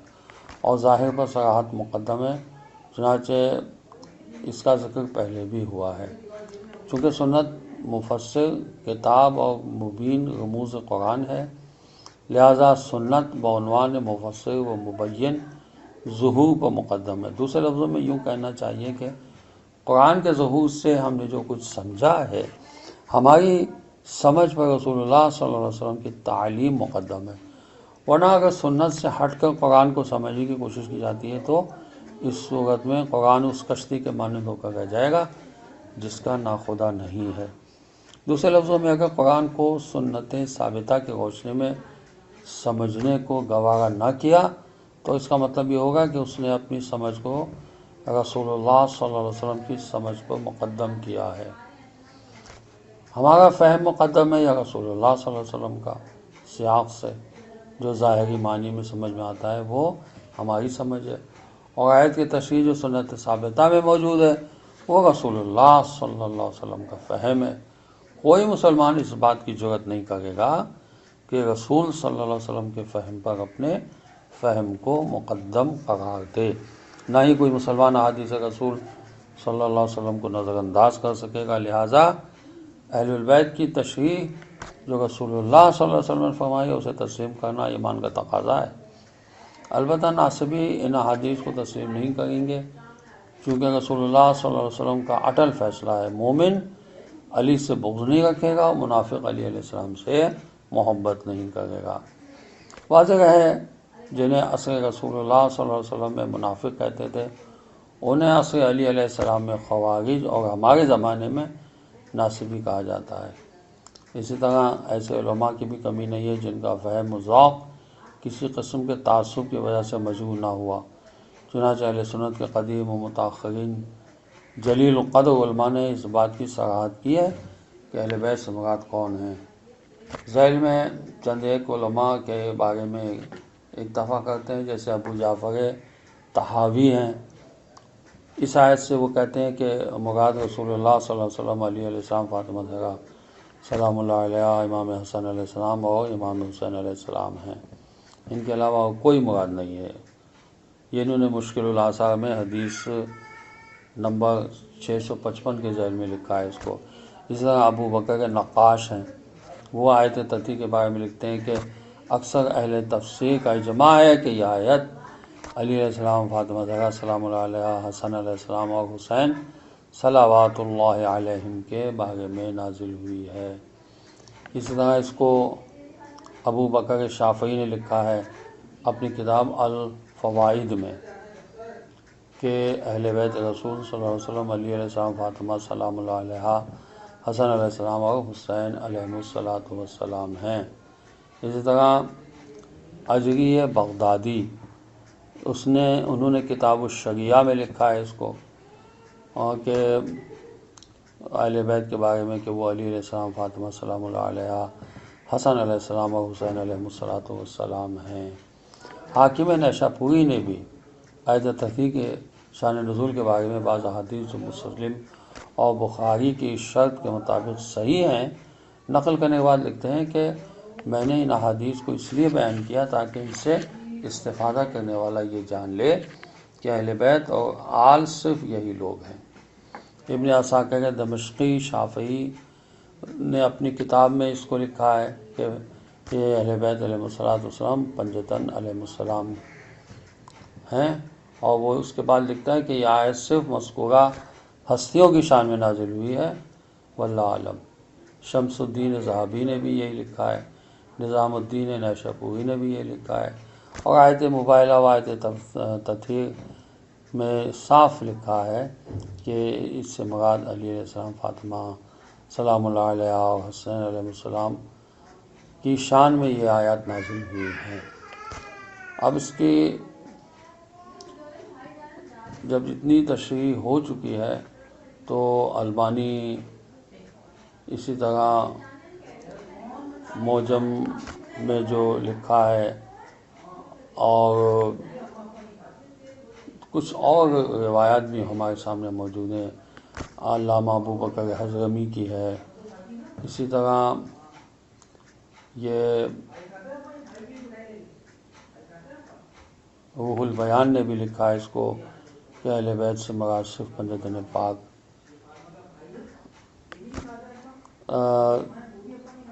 اور ظاہر پر صراحت مقدم ہے، چنانچہ اس کا ذکر پہلے بھی ہوا ہے۔ چونکہ سنت مفسر کتاب اور مبین رموز قرآن ہے، لہذا سنت بعنوان مفسر و مبین ظہور پر مقدم ہے۔ دوسرے لفظوں میں یوں کہنا چاہیے کہ قرآن کے ظہور سے ہم نے جو کچھ سمجھا ہے، ہماری سمجھ پر رسول اللہ صلی اللہ علیہ وسلم کی تعلیم مقدم ہے، ورنہ اگر سنت سے ہٹ کر قرآن کو سمجھنے کی کوشش کی جاتی ہے تو اس صورت میں قرآن اس کشتی کے مانند ہو کر رہ جائے گا جس کا ناخدا نہیں ہے۔ دوسرے لفظوں میں اگر قرآن کو سنت ثابتہ کی روشنی میں سمجھنے کو گوارا نہ کیا تو اس کا مطلب یہ ہوگا کہ اس نے اپنی سمجھ کو رسول اللہ صلی اللہ علیہ وسلم کی سمجھ پر مقدم کیا ہے۔ ہمارا فہم مقدم ہے یا رسول اللہ صلی اللہ علیہ وسلم کا؟ سیاق سے جو ظاہری معنی میں سمجھ میں آتا ہے وہ ہماری سمجھ ہے، اور آیت کی تشریح جو سنت ثابتہ میں موجود ہے وہ رسول اللہ صلی اللہ علیہ وسلم کا فہم ہے۔ کوئی مسلمان اس بات کی جرات نہیں کرے گا کہ رسول صلی اللہ علیہ وسلم کے فہم پر اپنے فہم کو مقدم قرار دے، نہ ہی کوئی مسلمان احادیث رسول صلی اللہ علیہ وسلم کو نظر انداز کر سکے گا۔ لہٰذا اہل البیت کی تشریح جو رسول اللہ صلی اللہ علیہ وسلم نے فرمائی ہے اسے تسلیم کرنا ایمان کا تقاضا ہے۔ البتہ ناصبی ان احادیث کو تسلیم نہیں کریں گے، چونکہ رسول اللہ صلی اللہ علیہ وسلم کا اٹل فیصلہ ہے مومن علی سے بغض نہیں رکھے گا، منافق علی علیہ السلام سے محبت نہیں کرے گا۔ واضح ہے جنہیں عصر رسول اللہ صلی اللہ علیہ وسلم میں منافق کہتے تھے انہیں عصر علی علیہ السلام میں خوارج اور ہمارے زمانے میں ناصبی کہا جاتا ہے۔ اسی طرح ایسے علماء کی بھی کمی نہیں ہے جن کا فہم و ذوق کسی قسم کے تعصب کی وجہ سے مجروح نہ ہوا۔ چنانچہ اہل سنت کے قدیم و متاخرین جلیل القدر علماء نے اس بات کی صراحت کی ہے کہ اہل بیت سے مراد کون ہیں۔ ذیل میں چند ایک علماء کے بارے میں اکتفا کرتے ہیں، جیسے ابو جعفر طحاوی ہیں۔ اس آیت سے وہ کہتے ہیں کہ مراد رسول اللہ صلی اللہ علیہ وسلم، علی علیہ السلام، فاطمہ زہرا سلام اللہ علیہ، امام حسن علیہ السلام اور امام حسین علیہ السلام ہیں، ان کے علاوہ کوئی مراد نہیں ہے۔ یہ انہوں نے مشکل الاثار میں حدیث نمبر 655 کے ذیل میں لکھا ہے اس کو۔ اسی طرح ابو بکر کے نقاش ہیں، وہ آیت تتی کے بارے میں لکھتے ہیں کہ اکثر اہل تفسیر کا اجماع ہے کہ یہ آیت علی علیہ السلام، فاطمہ زہرا سلام اللہ علیہ، حسن علیہ السلام اور حسین صلوات اللہ علیہم کے بارے میں نازل ہوئی ہے۔ اسی طرح اس کو ابو بکر شافعی نے لکھا ہے اپنی کتاب الفوائد میں کہ اہل بیت رسول صلی اللہ علیہ وسلم، علی علیہ السلام، فاطمہ سلام اللہ علیہ، حسن علیہ السلام اور حسین علیہ السلام ہیں۔ اسی طرح اجری بغدادی انہوں نے کتاب الشریعہ میں لکھا ہے اس کو، اور کہ اہل بیت کے بارے میں کہ وہ علی علیہ السلام، فاطمہ سلام اللہ علیہ، حسن علیہ السلام اور حسین علیہ السلام ہیں۔ حاکم نیشاپوری نے بھی آیت تحقیق کے شان نزول کے بارے میں بعض احادیث جو مسلم اور بخاری کی شرط کے مطابق صحیح ہیں نقل کرنے کے بعد لکھتے ہیں کہ میں نے ان احادیث کو اس لیے بیان کیا تاکہ ان سے استفادہ کرنے والا یہ جان لے کہ اہل بیت اور آل صرف یہی لوگ ہیں۔ ابن عساکر دمشقی شافعی نے اپنی کتاب میں اس کو لکھا ہے کہ یہ اہل بیت علیہ السلام پنجتن علیہ السلام ہیں، اور وہ اس کے بعد لکھتا ہے کہ یہ آیت صرف مذکورہ ہستیوں کی شان میں نازل ہوئی ہے، واللہ عالم۔ شمس الدین ذہبی نے بھی یہی لکھا ہے، نظام الدین نیشاپوری نے بھی یہ لکھا ہے، اور آیت مباہلہ و آیت تطہیر میں صاف لکھا ہے کہ اس سے مراد علی علیہ السلام، فاطمہ سلام اللہ علیہ اور حسین علیہ السلام کی شان میں یہ آیات نازل ہوئی ہیں۔ اب اس کی جب اتنی تشریح ہو چکی ہے تو البانی اسی طرح موجم میں جو لکھا ہے اور کچھ اور روایات بھی ہمارے سامنے موجود ہیں، علامہ ابو بکر حضرمی کی ہے، اسی طرح یہ روح البیان نے بھی لکھا ہے اس کو کہ اہل بیت سے مراد صرف بندگان پاک۔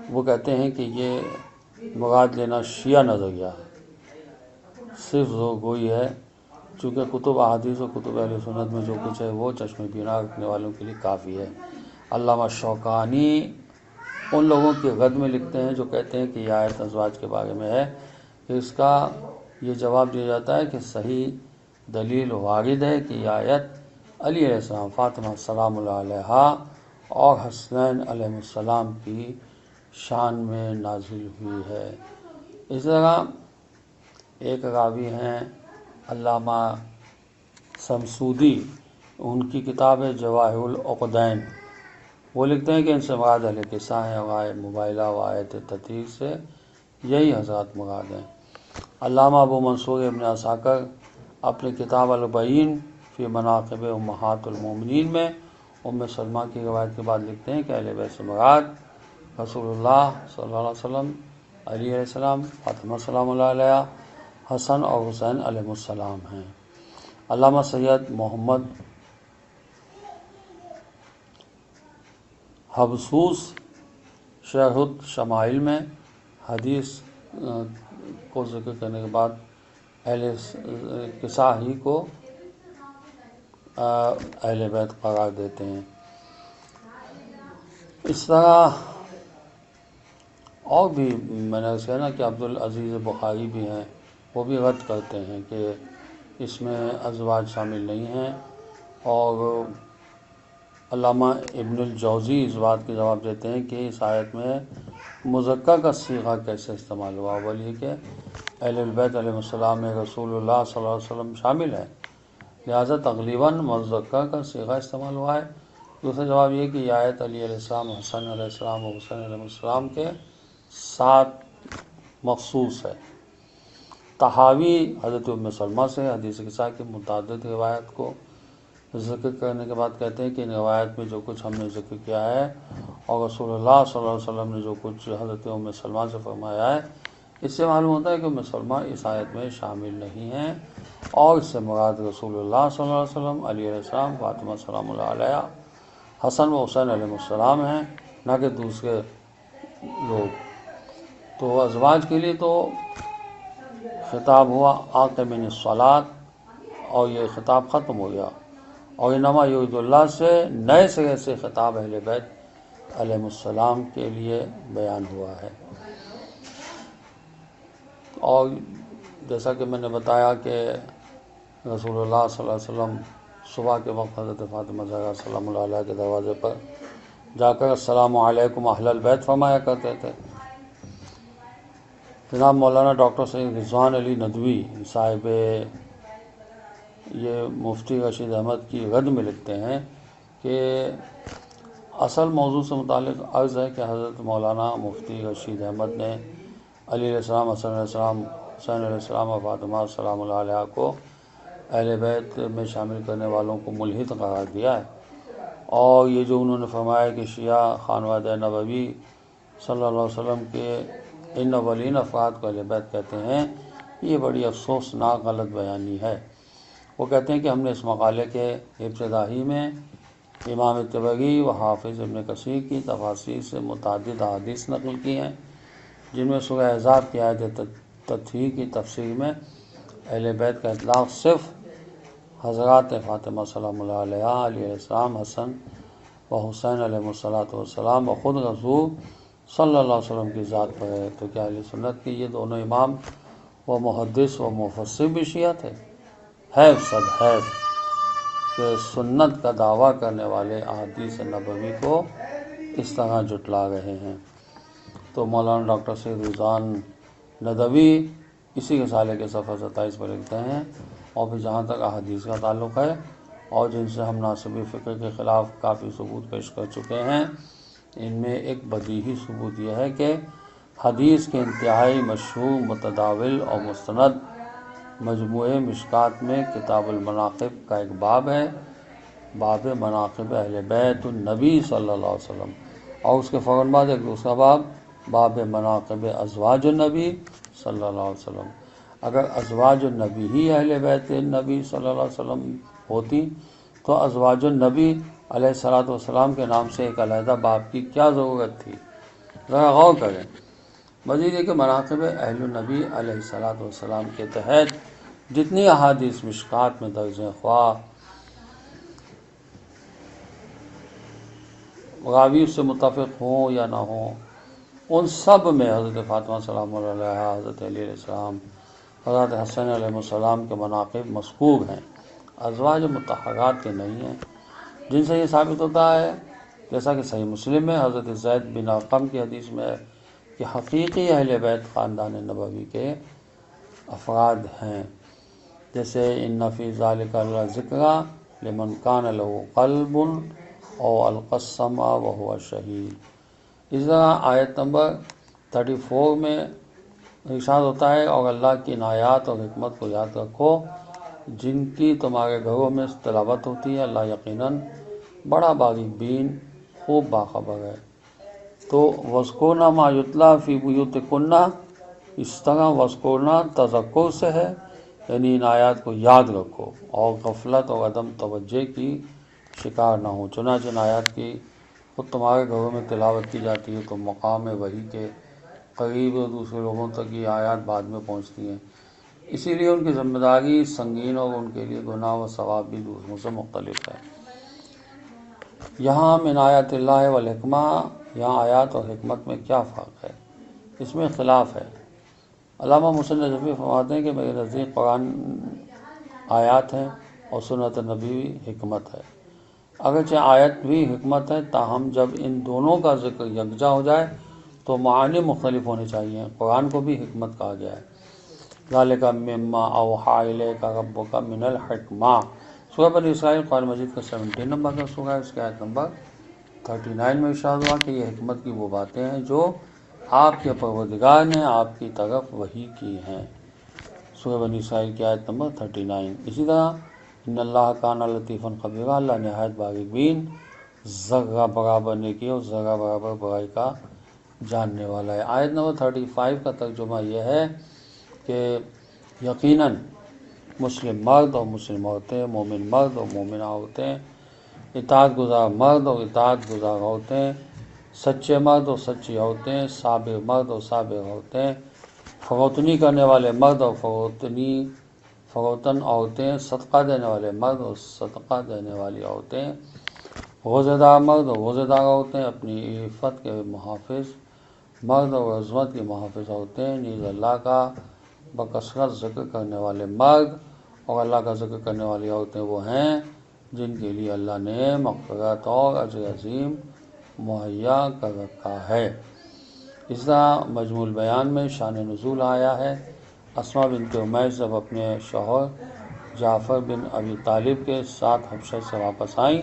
وہ کہتے ہیں کہ یہ مراد لینا شیعہ نظریہ ہے، صرف زورگوئی ہے، چونکہ کتب احادیث و کتب اہل سنت میں جو کچھ ہے وہ چشم بینا رکھنے والوں کے لیے کافی ہے۔ علامہ شوکانی ان لوگوں کی رد میں لکھتے ہیں جو کہتے ہیں کہ یہ آیت ازواج کے بارے میں ہے، کہ اس کا یہ جواب دیا جاتا ہے کہ صحیح دلیل وارد ہے کہ یہ آیت علی علیہ السلام، فاطمہ سلام اللہ علیہا اور حسنین علیہ السلام کی شان میں نازل ہوئی ہے۔ اس طرح ایک راوی ہیں علامہ سمسودی، ان کی کتاب ہے جواہر العقدین، وہ لکھتے ہیں کہ ان سے مراد اہل قصہ ہیں اور آیت مبائلہ و آیت تطہیر سے یہی حضرات مراد ہیں۔ علامہ ابو منصور ابن عساکر اپنی کتاب البین فی مناقب امہات المومنین میں ام سلمہ کی روایت کے بعد لکھتے ہیں کہ اہل بیت سے مراد رسول اللہ صلی اللہ علیہ وسلم، علی علیہ السلام، فاطمہ سلام اللہ علیہ، حسن اور حسین علیہ السلام ہیں۔ علامہ سید محمد حبسوس شرح الشمائل میں حدیث کو ذکر کرنے کے بعد اہل قصہ ہی کو اہل بیت قرار دیتے ہیں۔ اس طرح اور بھی میں نے کہا نا کہ عبدالعزیز بخاری بھی ہیں، وہ بھی رد کرتے ہیں کہ اس میں ازواج شامل نہیں ہیں، اور علامہ ابن الجوزی اس بات کے جواب دیتے ہیں کہ اس آیت میں مذکر کا صیغہ کیسے استعمال ہوا، اول یہ کہ اہل البیت علیہ السلام میں رسول اللہ صلی اللہ علیہ وسلم شامل ہے، لہٰذا تقریباً مذکر کا صیغہ استعمال ہوا ہے۔ دوسرا جواب یہ کہ یہ آیت علی علیہ السلام، حسن علیہ السلام اور حسین علیہ السلام کے ساتھ مخصوص ہے۔ طحاوی حضرت ام سلمہ سے حدیث قصہ کی متعدد روایت کو ذکر کرنے کے بعد کہتے ہیں کہ ان روایت میں جو کچھ ہم نے ذکر کیا ہے اور رسول اللہ صلی اللہ علیہ وسلم نے جو کچھ حضرت ام سلمہ سے فرمایا ہے، اس سے معلوم ہوتا ہے کہ ام سلمہ اس آیت میں شامل نہیں ہیں، اور اس سے مراد رسول اللہ صلی اللہ علیہ وسلم، علی علیہ السلام، فاطمہ سلام اللہ علیہ، حسن و حسین علیہ السلام ہیں، نہ کہ دوسرے لوگ۔ تو ازواج کے لیے تو خطاب ہوا آقمن الصلاۃ، اور یہ خطاب ختم ہو گیا، اور انما یرید اللہ سے نئے سرے سے خطاب اہل بیت علیہ السلام کے لیے بیان ہوا ہے۔ اور جیسا کہ میں نے بتایا کہ رسول اللہ صلی اللہ علیہ وسلم صبح کے وقت حضرت فاطمہ زہرا سلام اللہ علیہ کے دروازے پر جا کر السلام علیکم اہل البیت فرمایا کرتے تھے۔ جناب مولانا ڈاکٹر سید رضوان علی ندوی صاحب یہ مفتی رشید احمد کی رد میں لکھتے ہیں کہ اصل موضوع سے متعلق عرض ہے کہ حضرت مولانا مفتی رشید احمد نے علی علیہ السلام، حسن علیہ السلام، حسین علیہ السلام اور فاطمہ سلام اللہ علیہ کو اہل بیت میں شامل کرنے والوں کو ملحد قرار دیا ہے، اور یہ جو انہوں نے فرمایا کہ شیعہ خانوادہ نبوی صلی اللہ علیہ وسلم کے ان اولین افراد کو اہل بیت کہتے ہیں، یہ بڑی افسوسناک غلط بیانی ہے۔ وہ کہتے ہیں کہ ہم نے اس مقالے کے ابتدائی میں امام طبری و حافظ ابن کثیر کی تفاسیر سے متعدد احادیث نقل کی ہیں، جن میں سورہ احزاب کی آیت تطہیر کی تفسیر میں اہل بیت کا اطلاق صرف حضرات فاطمہ سلام اللہ علیہ، علی علیہ السلام، حسن و حسین علیہ السلام و خود رسول صلی اللہ علیہ وسلم کی ذات پر ہے۔ تو کیا اہل سنت کے یہ دونوں امام و محدث و مفسر بھی شیعہ تھے؟ حیف صد حیف کہ سنت کا دعویٰ کرنے والے احادیث نبوی کو اس طرح جھٹلا رہے ہیں۔ تو مولانا ڈاکٹر سید رضوان ندوی اسی رسالے کے صفحہ 27 پر لکھتے ہیں، اور پھر جہاں تک احادیث کا تعلق ہے اور جن سے ہم ناصبی فکر کے خلاف کافی ثبوت پیش کر چکے ہیں، ان میں ایک بدیہی ثبوت یہ ہے کہ حدیث کے انتہائی مشہور، متداول اور مستند مجموعہ مشکات میں کتاب المناقب کا ایک باب ہے، باب مناقب اہل بیت النبی صلی اللہ علیہ وسلم، اور اس کے فوراً بعد ایک دوسرا باب مناقب ازواج النبی صلی اللہ علیہ وسلم۔ اگر ازواج النبی ہی اہل بیت النبی صلی اللہ علیہ وسلم ہوتی تو ازواج النبی علیہ السلام کے نام سے ایک علیحدہ باب کی کیا ضرورت تھی؟ ذرا غور کریں۔ مزید یہ کہ مناقب اہل النبی علیہ السلام کے تحت جتنی احادیث مشکات میں درج ہیں، خواہ راوی سے متفق ہوں یا نہ ہوں، ان سب میں حضرت فاطمہ سلام اللہ علیہا، حضرت علی علیہ السلام، حضرت حسن علیہ السلام کے مناقب مذکور ہیں، ازواج مطہرات کے نہیں ہیں، جن سے یہ ثابت ہوتا ہے، جیسا کہ صحیح مسلم میں حضرت زید بن ارقم کی حدیث میں ہے کہ حقیقی اہل بیت خاندان نبوی کے افراد ہیں، جیسے ان فی ذالک لذکر لمن کان لہ قلب او القی السمع وہو شہید۔ اس طرح آیت نمبر 34 میں ارشاد ہوتا ہے، اور اللہ کی عنایات اور حکمت کو یاد رکھو جن کی تمہارے گھروں میں تلاوت ہوتی ہے، اللہ یقیناً بڑا باریک بین، خوب باخبر ہے۔ تو وَاذْكُرْنَ مَا يُتْلَىٰ فِي بُيُوتِكُنَّ، اس طرح وَاذْكُرْنَ تذکر سے ہے، یعنی ان آیات کو یاد رکھو اور غفلت اور عدم توجہ کی شکار نہ ہو۔ چنانچہ ان آیات کی خود تمہارے گھروں میں تلاوت کی جاتی ہے تو مقام وحی کے قریب دوسرے لوگوں تک یہ آیات بعد میں پہنچتی ہیں، اسی لیے ان کی ذمہ داری سنگین اور ان کے لیے گناہ و ثواب بھی دوسروں سے مختلف ہے۔ یہاں من آیات اللہ والحکمہ، یہاں آیات اور حکمت میں کیا فرق ہے؟ اس میں اختلاف ہے۔ علامہ محسن نجفی فرماتے ہیں کہ میرے نزدیک قرآن آیات ہیں اور سنت نبی حکمت ہے۔ اگرچہ آیت بھی حکمت ہے، تاہم جب ان دونوں کا ذکر یکجا ہو جائے تو معنی مختلف ہونے چاہیے۔ قرآن کو بھی حکمت کہا گیا ہے، ذالک مما اوحی الیک ربک من الحکمہ، سورہ بنی اسرائیل قرآن مجید کا 17 نمبر کا سورہ ہے، اس کی آیت نمبر 39 میں ارشاد ہوا کہ یہ حکمت کی وہ باتیں ہیں جو آپ کے پروردگار نے آپ کی طرف وحی کی ہیں، سورہ بنی اسرائیل کی آیت نمبر 39۔ اسی طرح ان اللہ کان لطیفا خبیرا، اللہ نہایت باریک بین، ذرہ برابر نیکی اور ذرہ برابر برائی کا جاننے والا ہے۔ آیت نمبر 35 کا ترجمہ یہ ہے کہ یقیناً مسلم مرد اور مسلم عورتیں، مومن مرد اور مومنہ عورتیں، اطاعت گزار مرد اور اطاعت گزار عورتیں، سچے مرد اور سچی عورتیں، صابر مرد اور صابر عورتیں، فروتنی کرنے والے مرد اور فروتن عورتیں، صدقہ دینے والے مرد اور صدقہ دینے والی عورتیں، روزہ دار مرد اور روزہ دار عورتیں، اپنی عفت کے محافظ مرد اور عظمت کی محافظ عورتیں، نیز اللہ کا بکثرت ذکر کرنے والے مرد اور اللہ کا ذکر کرنے والی عورتیں وہ ہیں جن کے لیے اللہ نے مغفرت اور اجر عظیم مہیا کر رکھا ہے۔ اس طرح مجموع البیان میں شان نزول آیا ہے، اسماء بنت امیس جب اپنے شوہر جعفر بن ابی طالب کے ساتھ حبشہ سے واپس آئیں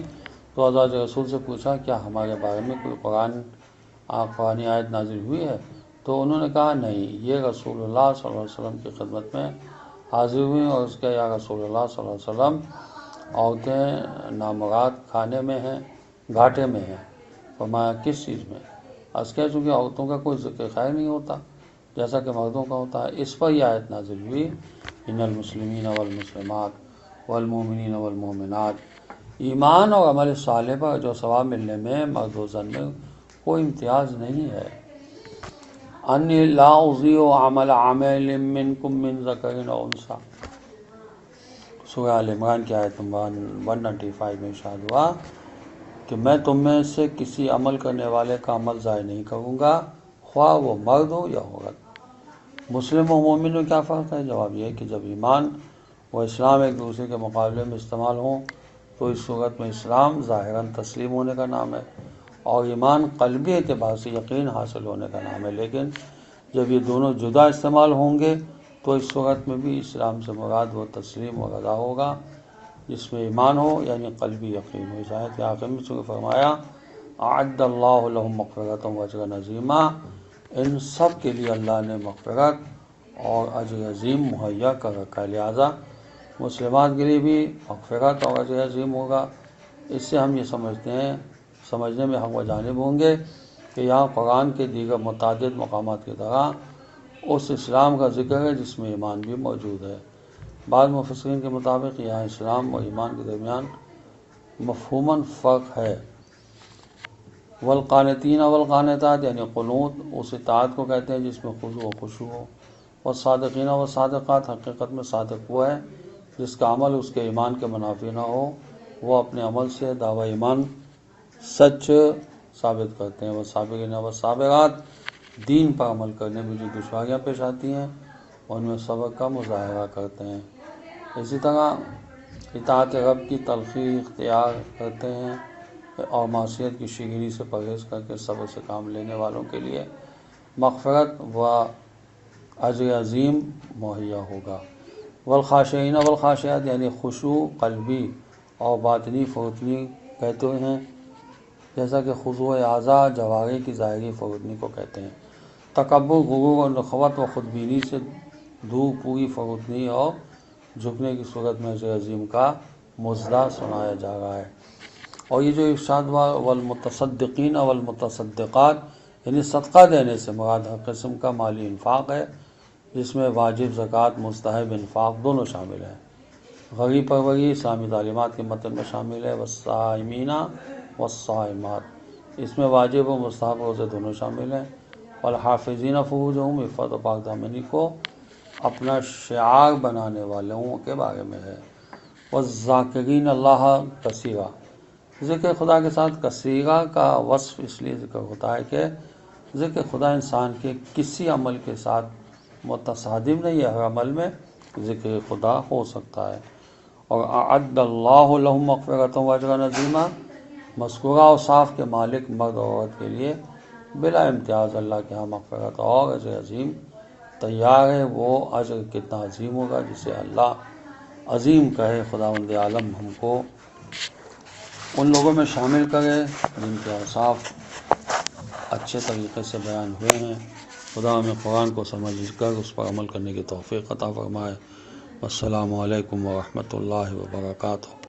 تو ازواج رسول سے پوچھا کیا ہمارے بارے میں کوئی قرآنی آیت نازل ہوئی ہے؟ تو انہوں نے کہا نہیں، یہ رسول اللہ صلی اللہ علیہ وسلم کی خدمت میں حاضر ہوئیں اور اس کے یا رسول اللہ صلی اللہ علیہ وسلم عورتیں نامراد کھانے میں ہیں، گھاٹے میں ہیں۔ فرمایا کس چیز میں؟ عرض کیا چونکہ عورتوں کا کوئی ذکر خیر نہیں ہوتا جیسا کہ مردوں کا ہوتا ہے۔ اس پر یہ آیت نازل ہوئی، ان المسلمین والمسلمات والمؤمنین والمؤمنات، ایمان اور عمل صالح پر جو ثواب ملنے میں مرد و زن میں کوئی امتیاز نہیں ہے۔ انی لا اضیع عمل عامل منکم من ذکر او انثی، سورہ آل عمران کی آیت نمبر 195 میں ارشاد ہوا کہ میں تم میں سے کسی عمل کرنے والے کا عمل ضائع نہیں کروں گا، خواہ وہ مرد ہو یا عورت۔ مسلم و مومن میں کیا فرق ہے؟ جواب یہ ہے کہ جب ایمان و اسلام ایک دوسرے کے مقابلے میں استعمال ہوں تو اس صورت میں اسلام ظاہراً تسلیم ہونے کا نام ہے اور ایمان قلبی اعتبار سے یقین حاصل ہونے کا نام ہے، لیکن جب یہ دونوں جدا استعمال ہوں گے تو اس صورت میں بھی اسلام سے مراد وہ تسلیم و رضا ہوگا جس میں ایمان ہو، یعنی قلبی یقین ہو۔ اس آیت کے آخر میں چونکہ فرمایا اعد اللہ لہم مغفرۃ و اجرا عظیما، ان سب کے لیے اللہ نے مغفرت اور اجر عظیم مہیا کر رکھا ہے، لہٰذا مسلمان کے لیے بھی مغفرت اور اجر عظیم ہوگا۔ اس سے ہم یہ سمجھنے میں حق و جانب ہوں گے کہ یہاں قرآن کے دیگر متعدد مقامات کی طرح اس اسلام کا ذکر ہے جس میں ایمان بھی موجود ہے۔ بعض مفسرین کے مطابق یہاں اسلام اور ایمان کے درمیان مفہوماً فرق ہے۔ والقانتین والقانتات، یعنی قنوت اس اطاعت کو کہتے ہیں جس میں خضوع و خشوع ہو۔ والصادقین والصادقات، حقیقت میں صادق وہ ہے جس کا عمل اس کے ایمان کے منافی نہ ہو، وہ اپنے عمل سے دعوی ایمان سچ ثابت کرتے ہیں۔ والصابرین والصابرات، دین پر عمل کرنے میں جو دشواریاں پیش آتی ہیں ان میں صبر کا مظاہرہ کرتے ہیں۔ اسی طرح اطاعت رب کی تلخی اختیار کرتے ہیں اور معصیت کی شرری سے پرہیز کر کے صبر سے کام لینے والوں کے لیے مغفرت و اجر عظیم مہیا ہوگا۔ والخاشعین والخاشعات، یعنی خشوع قلبی اور باطنی فروتنی کہتے ہیں، جیسا کہ خضوع اعضاء جوارح کی ظاہری فروتنی کو کہتے ہیں۔ تکبر، غرور اور نخوت و خودبینی سے دور پوری فروتنی اور جھکنے کی صورت میں اجر عظیم کا مزدہ سنایا جا رہا ہے۔ اور یہ جو ارشاد ہوا والمتصدقین والمتصدقات، یعنی صدقہ دینے سے مراد ہر قسم کا مالی انفاق ہے جس میں واجب، زکوٰۃ، مستحب انفاق دونوں شامل ہیں۔ غریب پروری اسلامی تعلیمات کے متن میں شامل ہے۔ والصائمین والصائمات، اس میں واجب و مستحب روزے دونوں شامل ہیں۔ والحافظین فروجہم، عفت و پاک دامنی کو اپنا شعار بنانے والوں کے بارے میں ہے۔ والذاکرین اللہ کثیرا، ذکر خدا کے ساتھ کثیرہ کا وصف اس لیے ذکر ہوتا ہے کہ ذکر خدا انسان کے کسی عمل کے ساتھ متصادم نہیں ہے، ہر عمل میں ذکر خدا ہو سکتا ہے۔ اور اعد اللہ لہم مغفرۃ و اجرا عظیما، مذکورہ اوصاف کے مالک مرد اور عورت کے لیے بلا امتیاز اللہ کے ہاں مغفرت اور اجر عظیم تیار ہے۔ وہ اجر کتنا عظیم ہوگا جسے اللہ عظیم کہے۔ خداوند عالم ہم کو ان لوگوں میں شامل کرے جن کے اوصاف اچھے طریقے سے بیان ہوئے ہیں۔ خدا ہمیں قرآن کو سمجھ کر اس پر عمل کرنے کی توفیق عطا فرمائے۔ السلام علیکم ورحمۃ اللہ وبرکاتہ۔